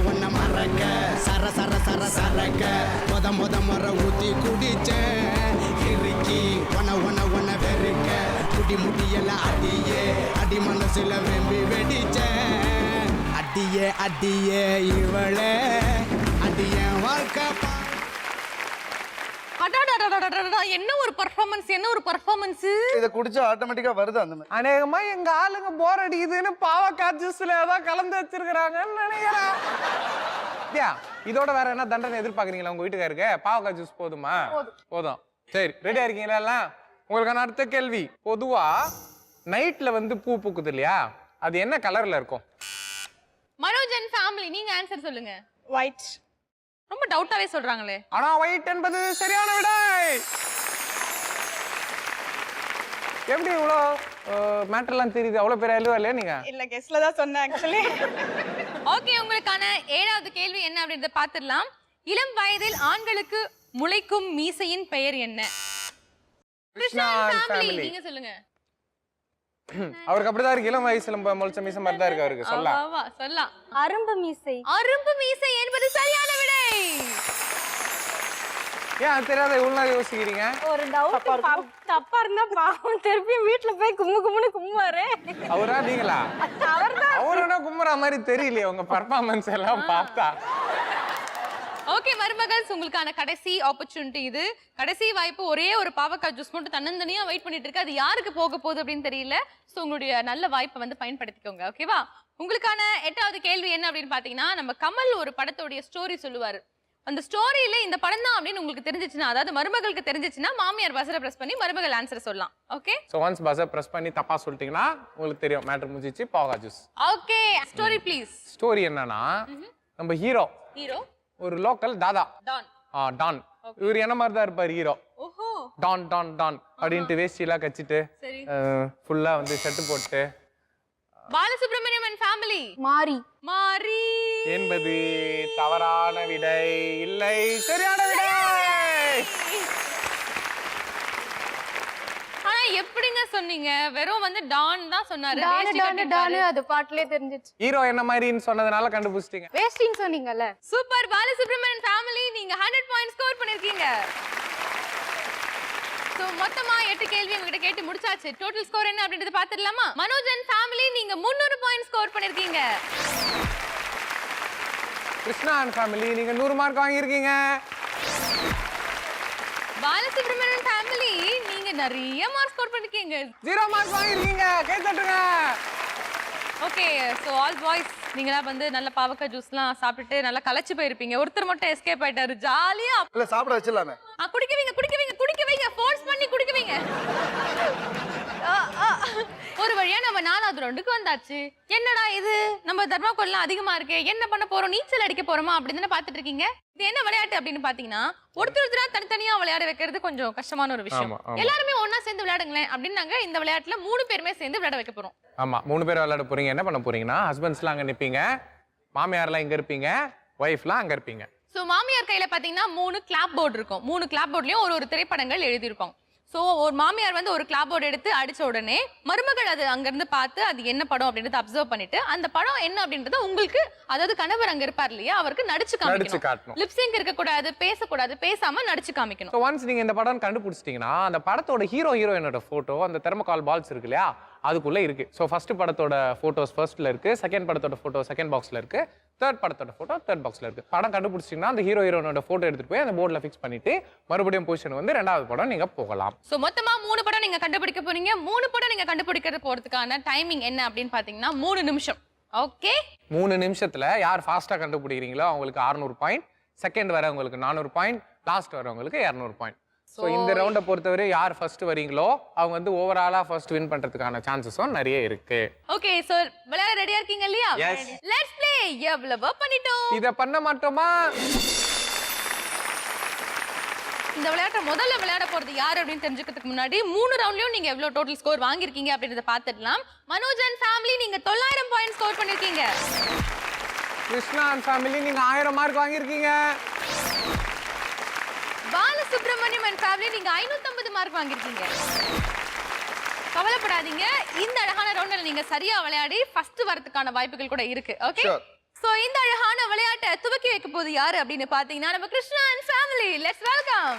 உன்ன மறக்க சர சர சர சரக்க முத முறை ஊத்தி குடிச்சேன் இறுக்கி உன்ன வெறுக்க குடி முடியல அடியே அடி மனசுல வெம்பி வெடிச்சேன் அடியே அடியே இவளே அடியே வாழ்க்கை அடடடடடடடா, என்ன ஒரு பர்ஃபார்மன்ஸ். இதை குடிச்சா ஆட்டோமேட்டிக்கா வருது அந்த மாதிரி. அநேகமா எங்க ஆளுங்க போர் அடிக்குதுன்னு பாவக்காய் ஜூஸ்ல ஏதாவது கலந்து வச்சிருக்கிறாங்கன்னு நினைக்கிறேன். இதோட வேற என்ன தண்டனை எதிர்பார்க்கறீங்களா உங்க வீட்டுக்காருக்கு? பாவக்காய் ஜூஸ் போதுமா? போதும். சரி, ரெடியா இருக்கீங்களா எல்லாம்? உங்களுக்கான அடுத்த கேள்வி. பொதுவா நைட்ல வந்து பூ பூக்குது இல்லையா, அது என்ன கலர்ல இருக்கும்? மனோஜ் அண்ட் ஃபேமிலி, நீங்க ஆன்சர் சொல்லுங்க. ஒயிட். ரொம்ப டவுட்டாவே சொல்றாங்களே. ஆனா ஒயிட் என்பது சரியான விடை. எப்படி இவ்வளோ மேட்டர்லாம் தெரியுது? அவ்வளோ பேர் எழுவா இல்லையா நீங்க? இல்ல கெஸ்ட்ல தான் சொன்னேன் ஆக்சுவலி. ஓகே, உங்களுக்கான 7வது கேள்வி என்ன அப்படின்றத பார்த்துடலாம். இளம் வயதில் ஆண்களுக்கு முளைக்கும் மீசையின் பெயர் என்ன? கிருஷ்ணா ஃபேமிலி, நீங்க சொல்லுங்க. அவருக்கு அப்படிதான் இருக்கு, இளம் வயசுல முளைச்ச மீசை மாதிரி தான் இருக்கு அவருக்கு. சொல்லலாம். அரும்பு மீசை. அரும்பு மீசை என்பது சரியான விடை. ஏன் தெரியாத இவ்வளவு நேரம் யோசிக்கிறீங்க? ஒரு டவுட் தப்பா இருந்தா பாவம் திருப்பி வீட்ல போய் கும்முன்னு கும்முவாரு. அவரா நீங்களா? அவரோட கும்புற மாதிரி தெரியலையே உங்க பர்ஃபார்மன்ஸ் எல்லாம் பார்த்தா. ஓகே மருமகள்ஸ், உங்களுக்கான கடைசி ஆப்பர்ச்சுனிட்டி இது. கடைசி வாய்ப்பு. ஒரே ஒரு பாவக்காய் ஜூஸ் மட்டும் தன்னந்தனியா வெயிட் பண்ணிட்டு இருக்கு. அது யாருக்கு போக போகுது அப்படின்னு தெரியல. ஸோ உங்களுடைய நல்ல வாய்ப்பை வந்து பயன்படுத்திக்கோங்க. ஓகேவா? உங்களுக்கான 8வது கேள்வி என்ன அப்படின்னு பாத்தீங்கன்னா, நம்ம கமல் ஒரு படத்தோடைய ஸ்டோரி சொல்லுவாரு. அந்த ஸ்டோரியில இந்த படம் தான் அப்படின்னு உங்களுக்கு தெரிஞ்சிச்சுன்னா, அதாவது மருமகளுக்கு தெரிஞ்சிச்சுன்னா, மாமியார் பஸ்ஸரை பிரஸ் பண்ணி மருமகள் ஆன்சர் சொல்லலாம். ஓகே? சோ ஒன்ஸ் பஸ்ஸை பிரஸ் பண்ணி தப்பா சொல்லிட்டீங்கன்னா உங்களுக்கு தெரியும் மேட்டர் முடிஞ்சிச்சு, பாவக்காய் juice. Okay, story please. Story என்னன்னா, நம்ம ஹீரோ ஒரு லோக்கல் தாதா டான். இவர் என்ன மாதிரி தான் இருப்பார் ஹீரோ. டான் டான் டான் அப்படின்ட்டு வேஷ்டி எல்லாம் கச்சிட்டு ஃபுல்லா வந்து செட்டு போட்டு. Balasubramaniam and family. மாரி என்பது தவறான விடை. இல்லை, சரியான விடை. ஆனா எப்படிங்க சொன்னீங்க? வெறும் வந்து டான் தான் சொன்னாரு. அது பாட்டுலயே தெரிஞ்சிச்சு. ஹீரோ என்ன மாதிரின்னு சொன்னதுனால கண்டுபிடிச்சிட்டீங்க. வேஸ்டிங் சொன்னீங்கல்ல. சூப்பர் பாலசுப்ரமணியன் ஃபேமிலி, நீங்க 100 பாயிண்ட்ஸ் ஸ்கோர் பண்ணிருக்கீங்க. சோ மொத்தமா 8 கேள்வி உங்ககிட்ட கேட்டு முடிச்சாச்சு. டோட்டல் ஸ்கோர் என்ன அப்படின்றத பாத்துடலாமா? மனோஜ் அண்ட் ஃபேமிலி, நீங்க 300 பாயிண்ட்ஸ் ஸ்கோர் பண்ணிருக்கீங்க. கிருஷ்ணா அண்ட் ஃபேமிலி, நீங்க 100 மார்க் வாங்கியிருக்கீங்க. பாலசுப்ரமணியன் ஃபேமிலி, நீங்க நிறைய மார்க் ஸ்கோர் பண்ணிருக்கீங்க. 0 மார்க் வாங்கியிருக்கீங்க. கை தட்டுங்க. ஓகே, சோ ஆல் பாய்ஸ், நீங்களா வந்து நல்ல பாவக்காய் ஜூஸ்லாம் சாப்பிட்டுட்டு நல்லா களைச்சு போயிருப்பீங்க. ஒருத்தர் மட்டும் எஸ்கேப் ஆயிட்டாரு. ஜாலியா இல்ல சாப்பிட வச்சிடலாமே. குடிக்க வைங்க, ஃபோர்ஸ் பண்ணி குடிக்க வைங்க. ஒரு வழியா நம்ம 4வது ரவுண்டுக்கு வந்தாச்சு. என்னடா இது, நம்ம தர்மாக்கோல்லாம் அதிகமா இருக்கு, என்ன பண்ண போறோம், நீச்சல் அடிக்க போறோமா அப்படின்னு பாத்துட்டு இருக்கீங்க. இது என்ன விளையாட்டு அப்படின்னு பாத்தீங்கன்னா, ஒருத்தர் தனித்தனியா விளையாட வைக்கிறது கொஞ்சம் கஷ்டமான ஒரு விஷயம். எல்லாருமே ஒன்னா சேர்ந்து விளையாடுங்களேன் அப்படின்னு நாங்க இந்த விளையாட்டுல 3 பேருமே சேர்ந்து விளையாட வைக்க போறோம். ஆமா, 3 பேர் விளையாட போறீங்க. என்ன பண்ண போறீங்கன்னா, ஹஸ்பண்ட்ஸ்லாம் அங்க நிப்பீங்க, மாமியார்லாம் இங்க இருப்பீங்க, ஒய்ஃப்லாம் அங்க இருப்பீங்க. சோ மாமியார் கையில பாத்தீங்கன்னா 3 கிளாப் போர்டு இருக்கும். 3 கிளாப் போர்ட்லயும் ஒரு திரைப்படங்கள் எழுதியிருப்பாங்க. சோ ஒரு மாமியார் வந்து ஒரு கிளாப் போர்டு எடுத்து அடிச்ச உடனே மருமகள் அது அங்க இருந்து பார்த்து அது என்ன படம் அப்படின்றத அப்சர்வ் பண்ணிட்டு அந்த படம் என்ன அப்படின்றத உங்களுக்கு, அதாவது கணவர் அங்க இருப்பார் இல்லையா, அவருக்கு நடிச்சு காமிக்கணும். லிப்சிங் இருக்க கூடாது, பேசக்கூடாது, பேசாம நடிச்சு காமிக்கணும். சோ ஒன்ஸ் நீங்க இந்த படம் கண்டுபிடிச்சிட்டீங்கன்னா, அந்த படத்தோட ஹீரோயினோட போட்டோ அந்த தெர்மோகால் பால்ஸ் இருக்கு இல்லையா, அதுக்குள்ள இருக்கு. சோ ஃபர்ஸ்ட் படத்தோட போட்டோஸ் ஃபர்ஸ்ட்ல இருக்கு, செகண்ட் படத்தோட போட்டோ செகண்ட் பாக்ஸ்ல இருக்கு, தேர்ட் படத்தோட போட்டோ தேர்ட் பாக்ஸ்ல இருக்கு. படம் கண்டுபிடிச்சிட்டீங்கன்னா அந்த ஹீரோயினோட போட்டோ எடுத்துட்டு போய் அந்த போர்ட்ல ஃபிக்ஸ் பண்ணிட்டு மறுபடியும் பொசிஷன் வந்து 2வது படம் நீங்க போகலாம். சோ மொத்தமா 3 படம் நீங்க கண்டுபிடிக்க போறீங்க. 3 படம் நீங்க கண்டுபிடிக்கிறது போறதுக்கான டைமிங் என்ன அப்படின்னு பாத்தீங்கன்னா 3 நிமிஷம். ஓகே, 3 நிமிஷத்துல யார் ஃபாஸ்டா கண்டுபிடிக்கிறீங்களோ அவங்களுக்கு 600 பாயிண்ட், செகண்ட் வரவங்களுக்கு 400 பாயிண்ட், லாஸ்ட் வரவங்களுக்கு 200 பாயிண்ட். ஸோ இந்த ரவுண்டை பொறுத்தவரை யார் ஃபர்ஸ்ட் வரீங்களோ அவங்க வந்து ஓவராலா ஃபர்ஸ்ட் வின் பண்றதுக்கான சான்சஸும் நிறைய இருக்கு. ஓகே சோ விளையாட ரெடியா இருக்கீங்க இல்லையா? Let's play. எவ்வளவு பண்ணிட்டோம். இத பண்ண மாட்டோமா? இந்த விளையாட்டை முதல்ல விளையாட போறது யார் அப்படின்னு தெரிஞ்சுக்கிறதுக்கு முன்னாடி 3 ரவுண்ட்லயும் நீங்க எவ்வளவு டோட்டல் ஸ்கோர் வாங்கிருக்கீங்க அப்படின்றத பார்த்துடலாம். மனோஜ் அண்ட் ஃபேமிலி நீங்க 900 பாயிண்ட் ஸ்கோர் பண்ணிருக்கீங்க. கிருஷ்ணா அண்ட் ஃபேமிலி நீங்க 1000 மார்க் வாங்கியிருக்கீங்க. பாலசுப்ரமணியம் அண்ட் ஃபேமிலி நீங்க 550 மார்க் வாங்கிருக்கீங்க. கவலைப்படாதீங்க, இந்த அழகான ரவுண்ட்ல நீங்க சரியா விளையாடி ஃபர்ஸ்ட் வரதுக்கான வாய்ப்புகள் கூட இருக்கு. ஓகே, சோ இந்த அழகான விளையாட்டை துவக்கி வைக்க போது யாரு அப்படின்னு பாத்தீங்கன்னா நம்ம Krishna and family. Let's welcome.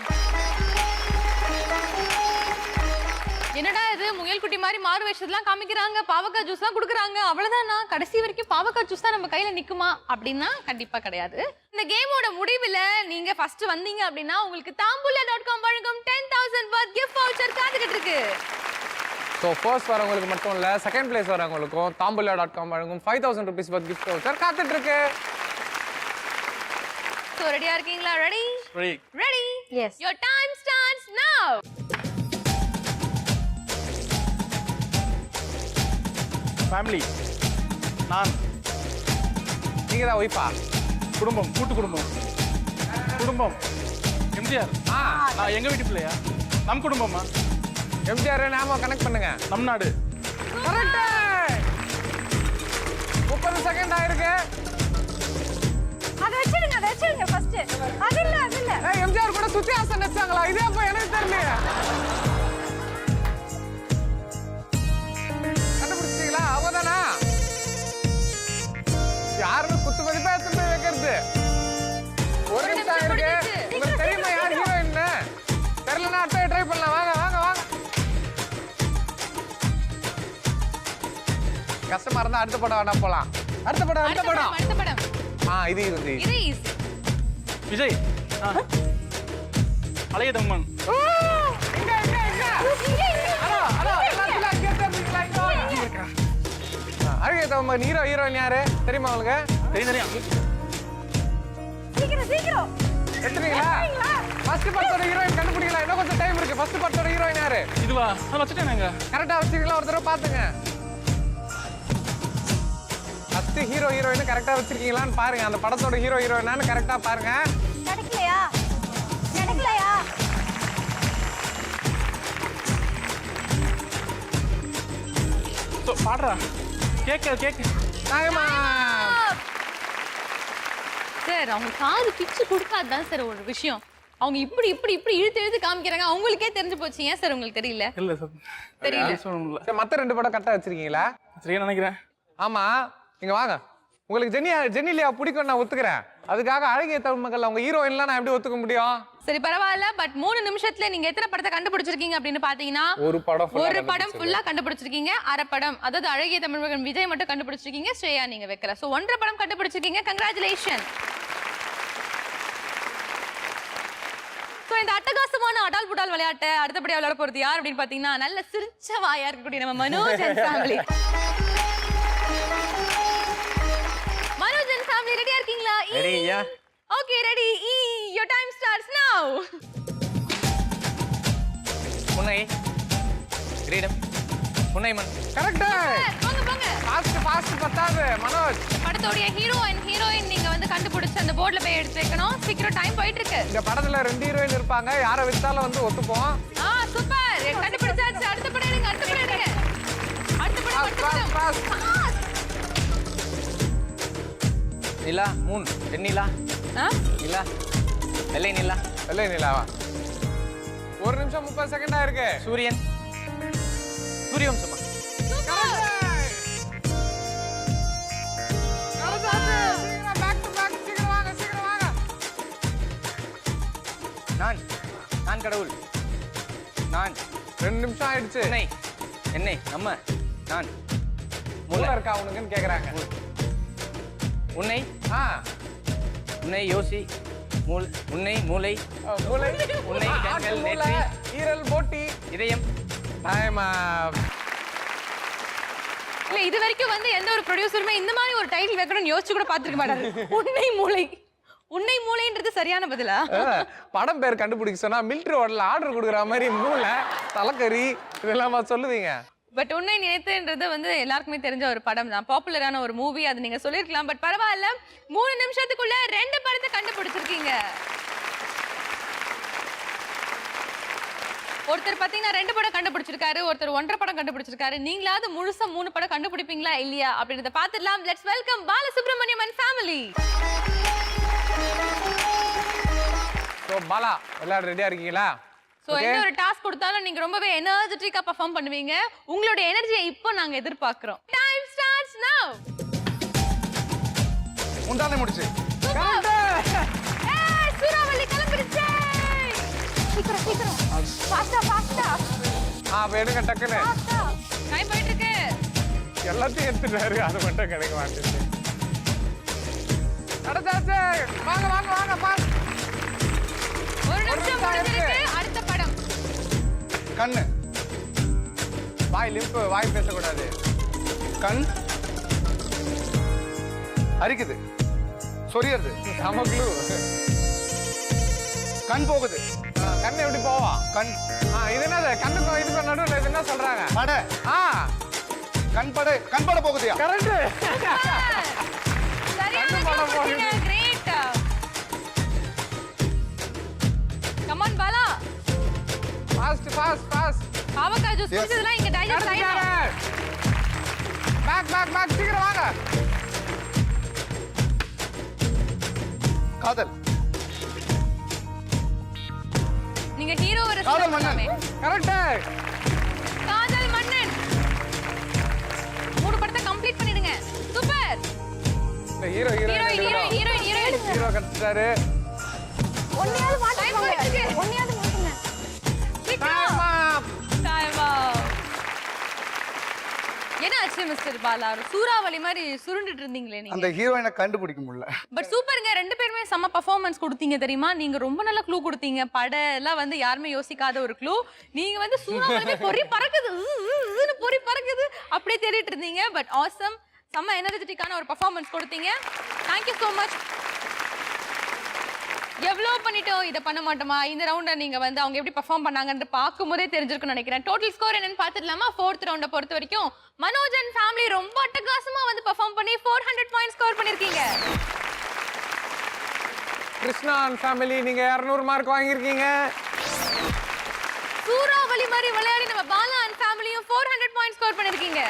என்னடா இது முயல் குட்டி மாதிரி மாறு வேஷத்தெல்லாம் காமிக்கிறாங்க, பாவக்காய் ஜூஸ் தான் கொடுக்குறாங்க, அவ்வளவுதானா? கடைசி வரைக்கும் பாவக்காய் ஜூஸ் தான் நம்ம கையில நிக்குமா அப்படின்னா கண்டிப்பா கிடையாது. இந்த கேமோட முடிவுல நீங்க ஃபர்ஸ்ட் வந்தீங்க அப்படின்னா உங்களுக்கு தாம்பூலா.com வழங்கும் 10,000 worth gift voucher காத்துக்கிட்டு இருக்கு. ஸோ ஃபர்ஸ்ட் வரவங்களுக்கு மட்டும் இல்ல, செகண்ட் பிளேஸ் வரவங்களுக்கும் தாம்பூலா.com வழங்கும் 5,000 rupees worth gift voucher காத்துட்டு இருக்கு. சோ ரெடியா இருக்கீங்களா? Ready? Ready. Ready? Yes. Your time starts now. Family. நான். நீங்க தான் ஒய்ஃபா? குடும்பம். கூட்டு குடும்பம். குடும்பம். எம்ஜிஆர். நான் எங்க வீட்டு பிள்ளையா? நம் குடும்பமா? எம்ஜிஆர் நாம கனெக்ட் பண்ணுங்க. நம் நாடு. கரெக்ட். 30 செகண்ட் ஆயிருக்கு. அத வச்சிடுங்க ஃபர்ஸ்ட். அது இல்ல. ஏய் எம்ஜிஆர் கூட சுத்தி ஆசன் வச்சாங்களா? இதே அப்ப எனக்கு தெரியல. கண்டுபிடிச்சீங்களா? அவதானா? யாருன்னு குத்து மதிப்பா எடுத்து போய் வைக்கிறது? ஒரு நிமிஷம் இருக்கு. உங்களுக்கு தெரியுமா யார் ஹீரோயின்? தெரியலனா அடுத்த ட்ரை பண்ணலாம். வாங்க. கஷ்டமா இருந்தா அடுத்த படம் வேணா போலாம். அடுத்த படம். இது easy. விஜய். அலைய தம்மன். எங்க ஹலோ எல்லாரும் கேட்டீங்களா? அழகிய தம்மன் ஹீரோயின் யாரு தெரியுமா உங்களுக்கு? தெரியும். சீக்கிரம் எடுத்துறீங்களா? ஃபர்ஸ்ட் படத்தோட ஹீரோயின் கண்டுபிடிக்கலாம். இன்னும் கொஞ்சம் டைம் இருக்கு. ஃபர்ஸ்ட் படத்தோட ஹீரோயின் யாரு? இதுவா? நான் வச்சிட்டேனேங்க. கரெக்டா வச்சிருக்கீங்களா? ஒரு தடவை பாத்துங்க. ஃபர்ஸ்ட் ஹீரோயின் கரெக்டா வச்சிருக்கீங்களான்னு பாருங்க. அந்த படத்தோட ஹீரோயினான்னு கரெக்டா பாருங்க. கிடைக்கலையா? பாடுறா. கேக்கு. நாயமா. சார் அவங்க காது பிச்சு கொடுக்காதான் சார் ஒரு விஷயம். அவங்க இப்படி இழுத்து காமிக்கிறாங்க. அவங்களுக்கே தெரிஞ்சு போச்சு. ஏன் சார் உங்களுக்கு தெரியல? இல்ல சார். தெரியல. சரி, மத்த 2 படம் கரெக்டா வச்சிருக்கீங்களா? சரியா நினைக்கிறேன். ஆமா, இங்க வாங்க. உங்களுக்கு ஜெனிலியா பிடிக்கும், நான் ஒத்துக்கிறேன். அதுக்காக அழகிய தமிழ்மகள் அவங்க ஹீரோயின்லாம் நான் எப்படி ஒத்துக்க முடியும்? சரி பரவாயில்ல. பட் 3 நிமிஷத்துல நீங்க எத்தனை படத்தை கண்டுபிடிச்சிருக்கீங்க அப்படின்னு பாத்தீங்கன்னா ஒரு படம் ஃபுல்லா கண்டுபிடிச்சிருக்கீங்க. அரை படம், அதாவது அழகிய தமிழ்மகன் விஜய் மட்டும் கண்டுபிடிச்சிருக்கீங்க. ஸ்ரேயா நீங்க வைக்கல. சோ 1.5 படம் கண்டுபிடிச்சிருக்கீங்க. கங்க்ராச்சுலேஷன். சோ இந்த அட்டகாசமான அடால் புடால் விளையாட்டை அடுத்தபடியா விளையாட போறது யார் அப்படின்னு பாத்தீங்கன்னா நல்ல சிரிச்ச வாயா இருக்கக்கூடிய நம்ம Manoj and family. Manoj and family ரெடியா இருக்கீங்களா? ரெடியா? Okay ready. Your time starts now. புன்னை. கிரீடம். புன்னைமன். கரெக்ட். போங்க. ஃபாஸ்ட் பத்தாது. மனோஜ். படத்தோட ஹீரோ அண்ட் ஹீரோயின் நீங்க வந்து கண்டுபிடிச்சு அந்த போர்டுல போய் எடுத்து வைக்கணும். சீக்கிரம் டைம் போயிட்டு இருக்கு. இந்த படத்துல 2 ஹீரோயின் இருப்பாங்க. யாரை விட்டாலும் வந்து ஒத்துப்போம். சூப்பர். கண்டுபிடிச்சாச்சு. அடுத்த படம் எடுங்க. நிலா. மூன். வெண்ணிலா. நிலா. வெள்ளை நிலா. வெள்ளை நிலாவா? 1 நிமிஷம் 30 செகண்ட் ஆயிருக்கு. சூரியன். சூரியவம்சமா? நான் கடவுள். நான். 2 நிமிஷம் ஆயிடுச்சு. என்னை நம்ம. நான். மூளை இருக்கா உனக்குன்னு கேக்குறாங்க. உன்னை. உன்னை யோசி. உன்னை மூளை. உன்னை கண்கள் நெற்றி ஈரல் போட்டி இதயம். இல்ல இது வரைக்கும் வந்து எந்த ஒரு ப்ரொடியூசருமே இந்த மாதிரி ஒரு டைட்டில் வைக்கணும்னு யோசிச்சு கூட பாத்துக்க மாட்டாரு. உன்னை மூளை. உன்னை மூளைன்றது சரியான பதிலா? படம் பேர் கண்டுபிடிக்க சொன்னா மிலிட்டரி ஹோட்டல்ல ஆர்டர் கொடுக்குற மாதிரி மூளை தலைக்கறி இதெல்லாம் சொல்லுவீங்க. பட் உன்னை நினைத்துன்றது வந்து எல்லாருக்குமே தெரிஞ்ச ஒரு படம் தான், பாப்புலரான ஒரு மூவி. அது நீங்க சொல்லிருக்கலாம். பட் பரவாயில்ல, 3 நிமிஷத்துக்குள்ள 2 படத்தை கண்டுபிடிச்சிருக்கீங்க. ஒருத்தர் பாத்தீங்கன்னா 2 படம் கண்டுபிடிச்சிருக்காரு, ஒருத்தர் 1.5 படம் கண்டுபிடிச்சிருக்காரு. நீங்களாவது முழுசா 3 படம் கண்டுபிடிப்பீங்களா இல்லையா அப்படின்றத பாத்துடலாம். Let's welcome Balasubramaniam and family. So Bala விளையாட ரெடியா இருக்கீங்களா? சோ எந்த ஒரு டாஸ்க் கொடுத்தாலும் நீங்க ரொம்பவே எனர்ஜெட்டிக்கா பெர்ஃபார்ம் பண்ணுவீங்க. உங்களோட எனர்ஜியை இப்போ நாங்க எதிர்பார்க்கிறோம். டைம் ஸ்டார்ட்ஸ் நவ. முந்தானை முடிச்சு. ஏய் சூறாவளி கிளம்பிடுச்சே. சீக்கிரம் ஃபாஸ்டா. அப்ப எடுங்க டக்குன்னு. டைம் போயிட்டு இருக்கு. எல்லாத்தையும் எடுத்துட்டாரு, அது மட்டும் கிடைக்க மாட்டேங்குது. அடுத்தாச்சு. வாங்க பாஸ். ஒரு நிமிஷம் முடிஞ்சிருக்கு. அடுத்த படம். கண்ணு. வாய் லிம்ப், வாய் பேசக்கூடாது. கண் அரிக்குது, சொரியறது. நமக்கு கண் போகுது. கண்ணு எப்படி போவா? கண் இது என்னது? கண்ணுக்கும் இதுக்கும் நடுவில் இது என்ன சொல்றாங்க? பட. கண் பட போகுதியா? கரெக்ட். சரியான கண்டுபிடிச்சீங்க. Great. Come on Bala. Fast. அவகா ஜூஸ் குடிச்சதெல்லாம் இங்க டைஜஸ்ட் ஆயிடும். பேக் சீக்கிரம் வாங்க. காதல். நீங்க ஹீரோ வர காதல் மன்னன். கரெக்ட். காதல் மன்னன். 3 படத்தை கம்ப்ளீட் பண்ணிடுங்க. சூப்பர். ஹீரோ ஹீரோயின் கரெக்டாரு. ஒன்னையாவது மாட்டுங்க. Time up. என்னாச்சு மிஸ்டர் பாலா? சூறாவளி மாதிரி சுருண்டுட்டு இருந்தீங்களே நீங்க. அந்த ஹீரோயினை கண்டுபிடிக்க முடியல. பட் சூப்பருங்க, 2 பேருமே செம்ம பெர்ஃபார்மன்ஸ் கொடுத்தீங்க தெரியுமா? நீங்க ரொம்ப நல்ல க்ளூ கொடுத்தீங்க. எல்லாம் வந்து யாருமே யோசிக்காத ஒரு க்ளூ. நீங்க வந்து சூறாவளி பொறி பறக்குது, பொறி பறக்குது அப்படியே தேடிட்டு இருந்தீங்க. பட் ஆசம், செம்ம எனர்ஜெட்டிக்கான ஒரு பெர்ஃபார்மன்ஸ் கொடுத்தீங்க. Thank you so much. எவ்வளோ பண்ணிட்டோம், இதை பண்ண மாட்டோமா? இந்த ரவுண்டை நீங்க வந்து அவங்க எப்படி பெர்ஃபார்ம் பண்ணாங்கன்னு பார்க்கும்போதே தெரிஞ்சிருக்கும்னு நினைக்கிறேன். டோட்டல் ஸ்கோர் என்னன்னு பார்த்துடலாமா? 4th ரவுண்டை பொறுத்த வரைக்கும் மனோஜ் அண்ட் ஃபேமிலி ரொம்ப அட்டகாசமா வந்து பெர்ஃபார்ம் பண்ணி 400 பாயிண்ட்ஸ் ஸ்கோர் பண்ணிருக்கீங்க. கிருஷ்ணா அண்ட் ஃபேமிலி நீங்க 200 மார்க் வாங்கியிருக்கீங்க. சூறாவளி மாதிரி விளையாடி நம்ம பாலா அண்ட் ஃபேமிலியும் 400 பாயிண்ட்ஸ் ஸ்கோர் பண்ணிருக்கீங்க.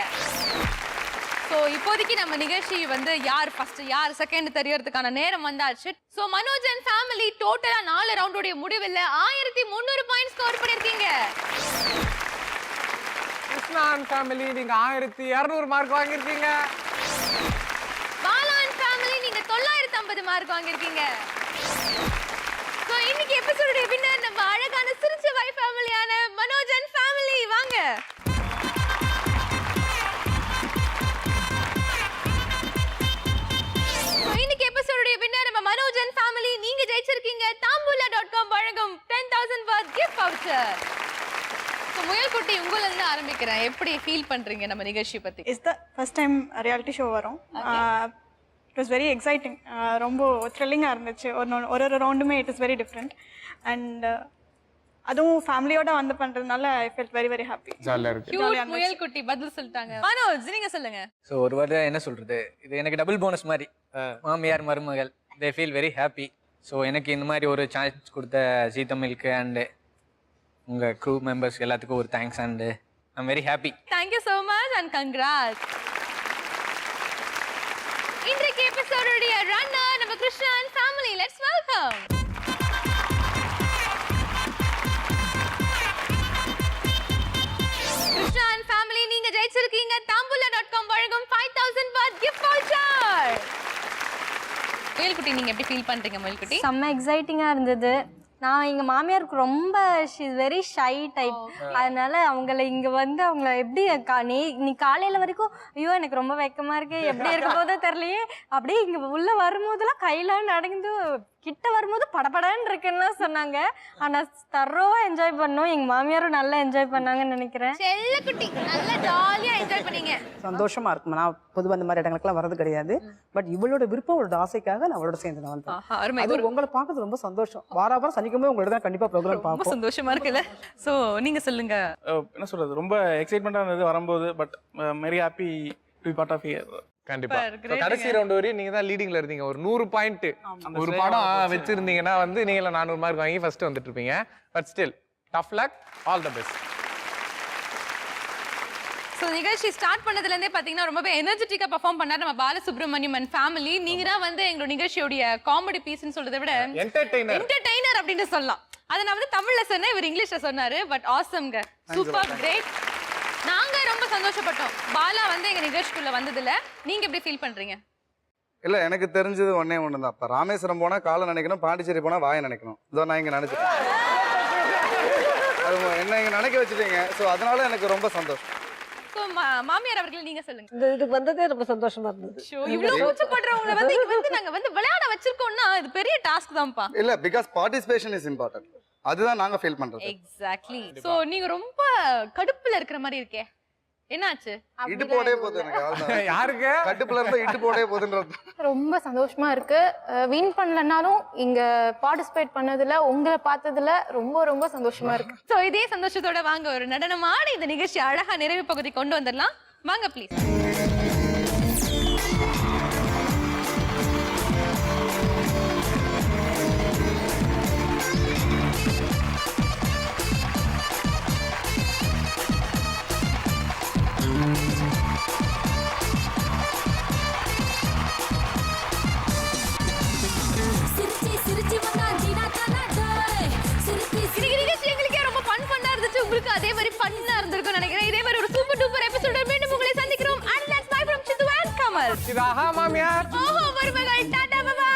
சோ இப்போதைக்கு நம்ம நிகழ்ச்சி வந்து யார் ஃபர்ஸ்ட் யார் செகண்ட் தெரியறதுக்கான நேரம் வந்தாச்சு. சோ மனோஜ் அண்ட் ஃபேமிலி டோட்டலா 4 ரவுண்டோட முடிவில் 1300 பாயிண்ட்ஸ் ஸ்கோர் பண்ணிருக்கீங்க. கிருஷ்ணா அண்ட் ஃபேமிலி நீங்க 1200 மார்க் வாங்கியிருக்கீங்க. பாலா அண்ட் ஃபேமிலி நீங்க 950 மார்க் வாங்கியிருக்கீங்க. சோ இன்னைக்கு எபிசோட வின்னர் நம்ம அழகான சிரிச்ச வை ஃபேமிலியான மனோஜ் அண்ட் ஃபேமிலி. வாங்க. இன்னைக்கு எபிசோட வின்னர் நம்ம மனோஜ் அண்ட் ஃபேமிலி. நீங்க ஜெயிச்சிருக்கீங்க தாம்பூலா.com வழங்கும் 10,000 worth gift voucher. சோ முயல் குட்டி உங்கள இருந்து ஆரம்பிக்கிறேன். எப்படி ஃபீல் பண்றீங்க நம்ம நிகழ்ச்சி பத்தி? Is the first time reality show வரும். It was very exciting. ரொம்ப த்ரில்லிங்காக இருந்துச்சு. ஒரு ரவுண்டுமே it is very different. And அதுவும் ஃபேமிலியோட வந்து பண்றதுனால I felt very very happy. ஜாலியா இருக்கு. கியூட் முயல் குட்டி பதில் சொல்லிட்டாங்க. மனோஜ் நீங்க சொல்லுங்க. ஸோ ஒரு வார்த்தை என்ன சொல்றது, இது எனக்கு டபுள் போனஸ் மாதிரி. மாமியார் மருமகள் they feel very happy. So எனக்கு இந்த மாதிரி ஒரு சான்ஸ் கொடுத்த ஜீ தமிழுக்கு அண்டு உங்கள் க்ரூ மெம்பர்ஸ் எல்லாத்துக்கும் ஒரு thanks and I am very happy. Thank you so much and congrats. இன்றைக்கு எபிசோடுடைய ரன்னர் நம்ம Krishna and family. Let's welcome. Krishna and family நீங்க ஜெயிச்சிருக்கீங்க தாம்பூலா.com வழங்கும் 5000 worth gift voucher. முயல்குட்டி நீங்க எப்படி ஃபீல் பண்றீங்க முயல்குட்டி? செம்ம எக்ஸைட்டிங்காக இருந்தது. நான் எங்கள் மாமியாருக்கு ரொம்ப வெரி ஷை டைப். அதனால அவங்கள இங்கே வந்து அவங்கள எப்படி நீ காலையில் வரைக்கும் ஐயோ எனக்கு ரொம்ப வெக்கமாக இருக்கு, எப்படி இருக்க போதோ தெரியலையே, அப்படியே இங்கே உள்ளே வரும்போதெல்லாம் கையெல்லாம் நடந்து கிட்ட வரும்போது படபடன்னு இருக்குன்னு சொன்னாங்க. ஆனா தரோவா என்ஜாய் பண்ணோம். எங்க மாமியாரும் நல்லா என்ஜாய் பண்ணாங்கன்னு நினைக்கிறேன். செல்ல குட்டி நல்லா ஜாலியா என்ஜாய் பண்ணீங்க. சந்தோஷமா இருக்கும். நான் பொதுவாக அந்த மாதிரி இடங்களுக்குலாம் வரது கிடையாது. பட் இவளோட விருப்பம், அவளோட ஆசைக்காக நான் அவளோட சேர்ந்து நான் வந்தேன். அருமை. அது உங்களை பார்க்கறது ரொம்ப சந்தோஷம். வாரம் சனிக்குமே உங்களோட தான் கண்டிப்பா ப்ரோக்ராம் ரொம்ப பார்ப்போம். சந்தோஷமா இருக்குல்ல. சோ நீங்க சொல்லுங்க. என்ன சொல்றது, ரொம்ப எக்ஸைட்மெண்டா இருந்தது வரும்போது. But very happy to be part of here. கண்டிப்பா. Super, great. கடைசி ரவுண்ட் வரையும் நீங்க தான் லீடிங்ல இருந்தீங்க. ஒரு 100 பாயிண்ட் ஒரு படம் வச்சிருந்தீங்கன்னா வந்து நீங்கள 400 மார்க் வாங்கி ஃபர்ஸ்ட் வந்துட்டு இருப்பீங்க. But still tough luck, all the best. So நிகழ்ச்சி ஸ்டார்ட் பண்ணதுல இருந்தே பாத்தீங்கன்னா ரொம்பவே எனர்ஜெட்டிக்கா பெர்ஃபார்ம் பண்ணாரு நம்ம பாலசுப்ரமணியம் அண்ட் ஃபேமிலி. நீங்க தான் வந்து எங்களோட நிகழ்ச்சியோட காமெடி பீஸ்னு சொல்றதை விட என்டர்டெய்னர் அப்படின்னு சொல்லலாம். அதை நான் வந்து தமிழ்ல சொன்னேன், இவர் இங்கிலீஷ்ல சொன்னாரு. பட் ஆசம்ங்க, சூப்பர், கிரேட். நாங்க ரொம்ப சந்தோஷப்பட்டோம் பாலா வந்து எங்க நிகழ்ச்சிக்குள்ள வந்ததுல. நீங்க எப்படி ஃபீல் பண்றீங்க? இல்ல எனக்கு தெரிஞ்சது ஒண்ணே ஒண்ணுதான். இப்ப ராமேஸ்வரம் போனா காலை நினைக்கணும், பாண்டிச்சேரி போனா வாயை நினைக்கணும். இதோ நான் இங்க நினைச்சிட்டேன். அது என்ன இங்க நினைக்க வச்சுட்டீங்க. ஸோ அதனால எனக்கு ரொம்ப சந்தோஷம். ஸோ மாமியார் அவர்களை நீங்க சொல்லுங்க. இந்த இதுக்கு வந்ததே ரொம்ப சந்தோஷமா இருந்தது. இவ்வளவு கூச்சப்படுறவங்களை வந்து இங்க வந்து நாங்க வந்து விளையாட வச்சிருக்கோம்னா இது பெரிய டாஸ்க் தான்ப்பா. இல்ல பிகாஸ் பார்ட்டிசிபேஷன் இஸ் இம்பார்ட்டன்ட். அதுதான் நாங்க ஃபீல் பண்றது. எக்ஸாக்ட்லி. சோ நீங்க ரொம்ப கடுப்புல இருக்கிற மாதிரி இருக்கே, என்னாச்சு? இட்டு போடே போகுது எனக்கு. யாருக்கு கட்டுப்புல இருந்தா இட்டு போடே போகுதுன்றது. ரொம்ப சந்தோஷமா இருக்கு. வின் பண்ணலனாலும் இங்க பார்ட்டிசிபேட் பண்ணதுல உங்களை பார்த்ததுல ரொம்ப ரொம்ப சந்தோஷமா இருக்கு. சோ இதே சந்தோஷத்தோட வாங்க ஒரு நடனமான இந்த நிகழ்ச்சி அழகா நிறைவு பகுதி கொண்டு வந்துடலாம். வாங்க ப்ளீஸ். இன்னைக்கு நிகழ்ச்சி எங்களுக்கே ரொம்ப ஃபன்னா இருந்துச்சு. உங்களுக்கு அதே மாதிரி ஃபன்னா இருந்திருக்கும்னு நினைக்கிறேன். இதே மாதிரி ஒரு சூப்பர் டூப்பர் எபிசோட மீண்டும் உங்களை சந்திக்கிறோம். And let's bye from Sidhu and Kamal. இது ஆஹா மாமியார். ஓஹோ மருமகள், டாடா பை பை.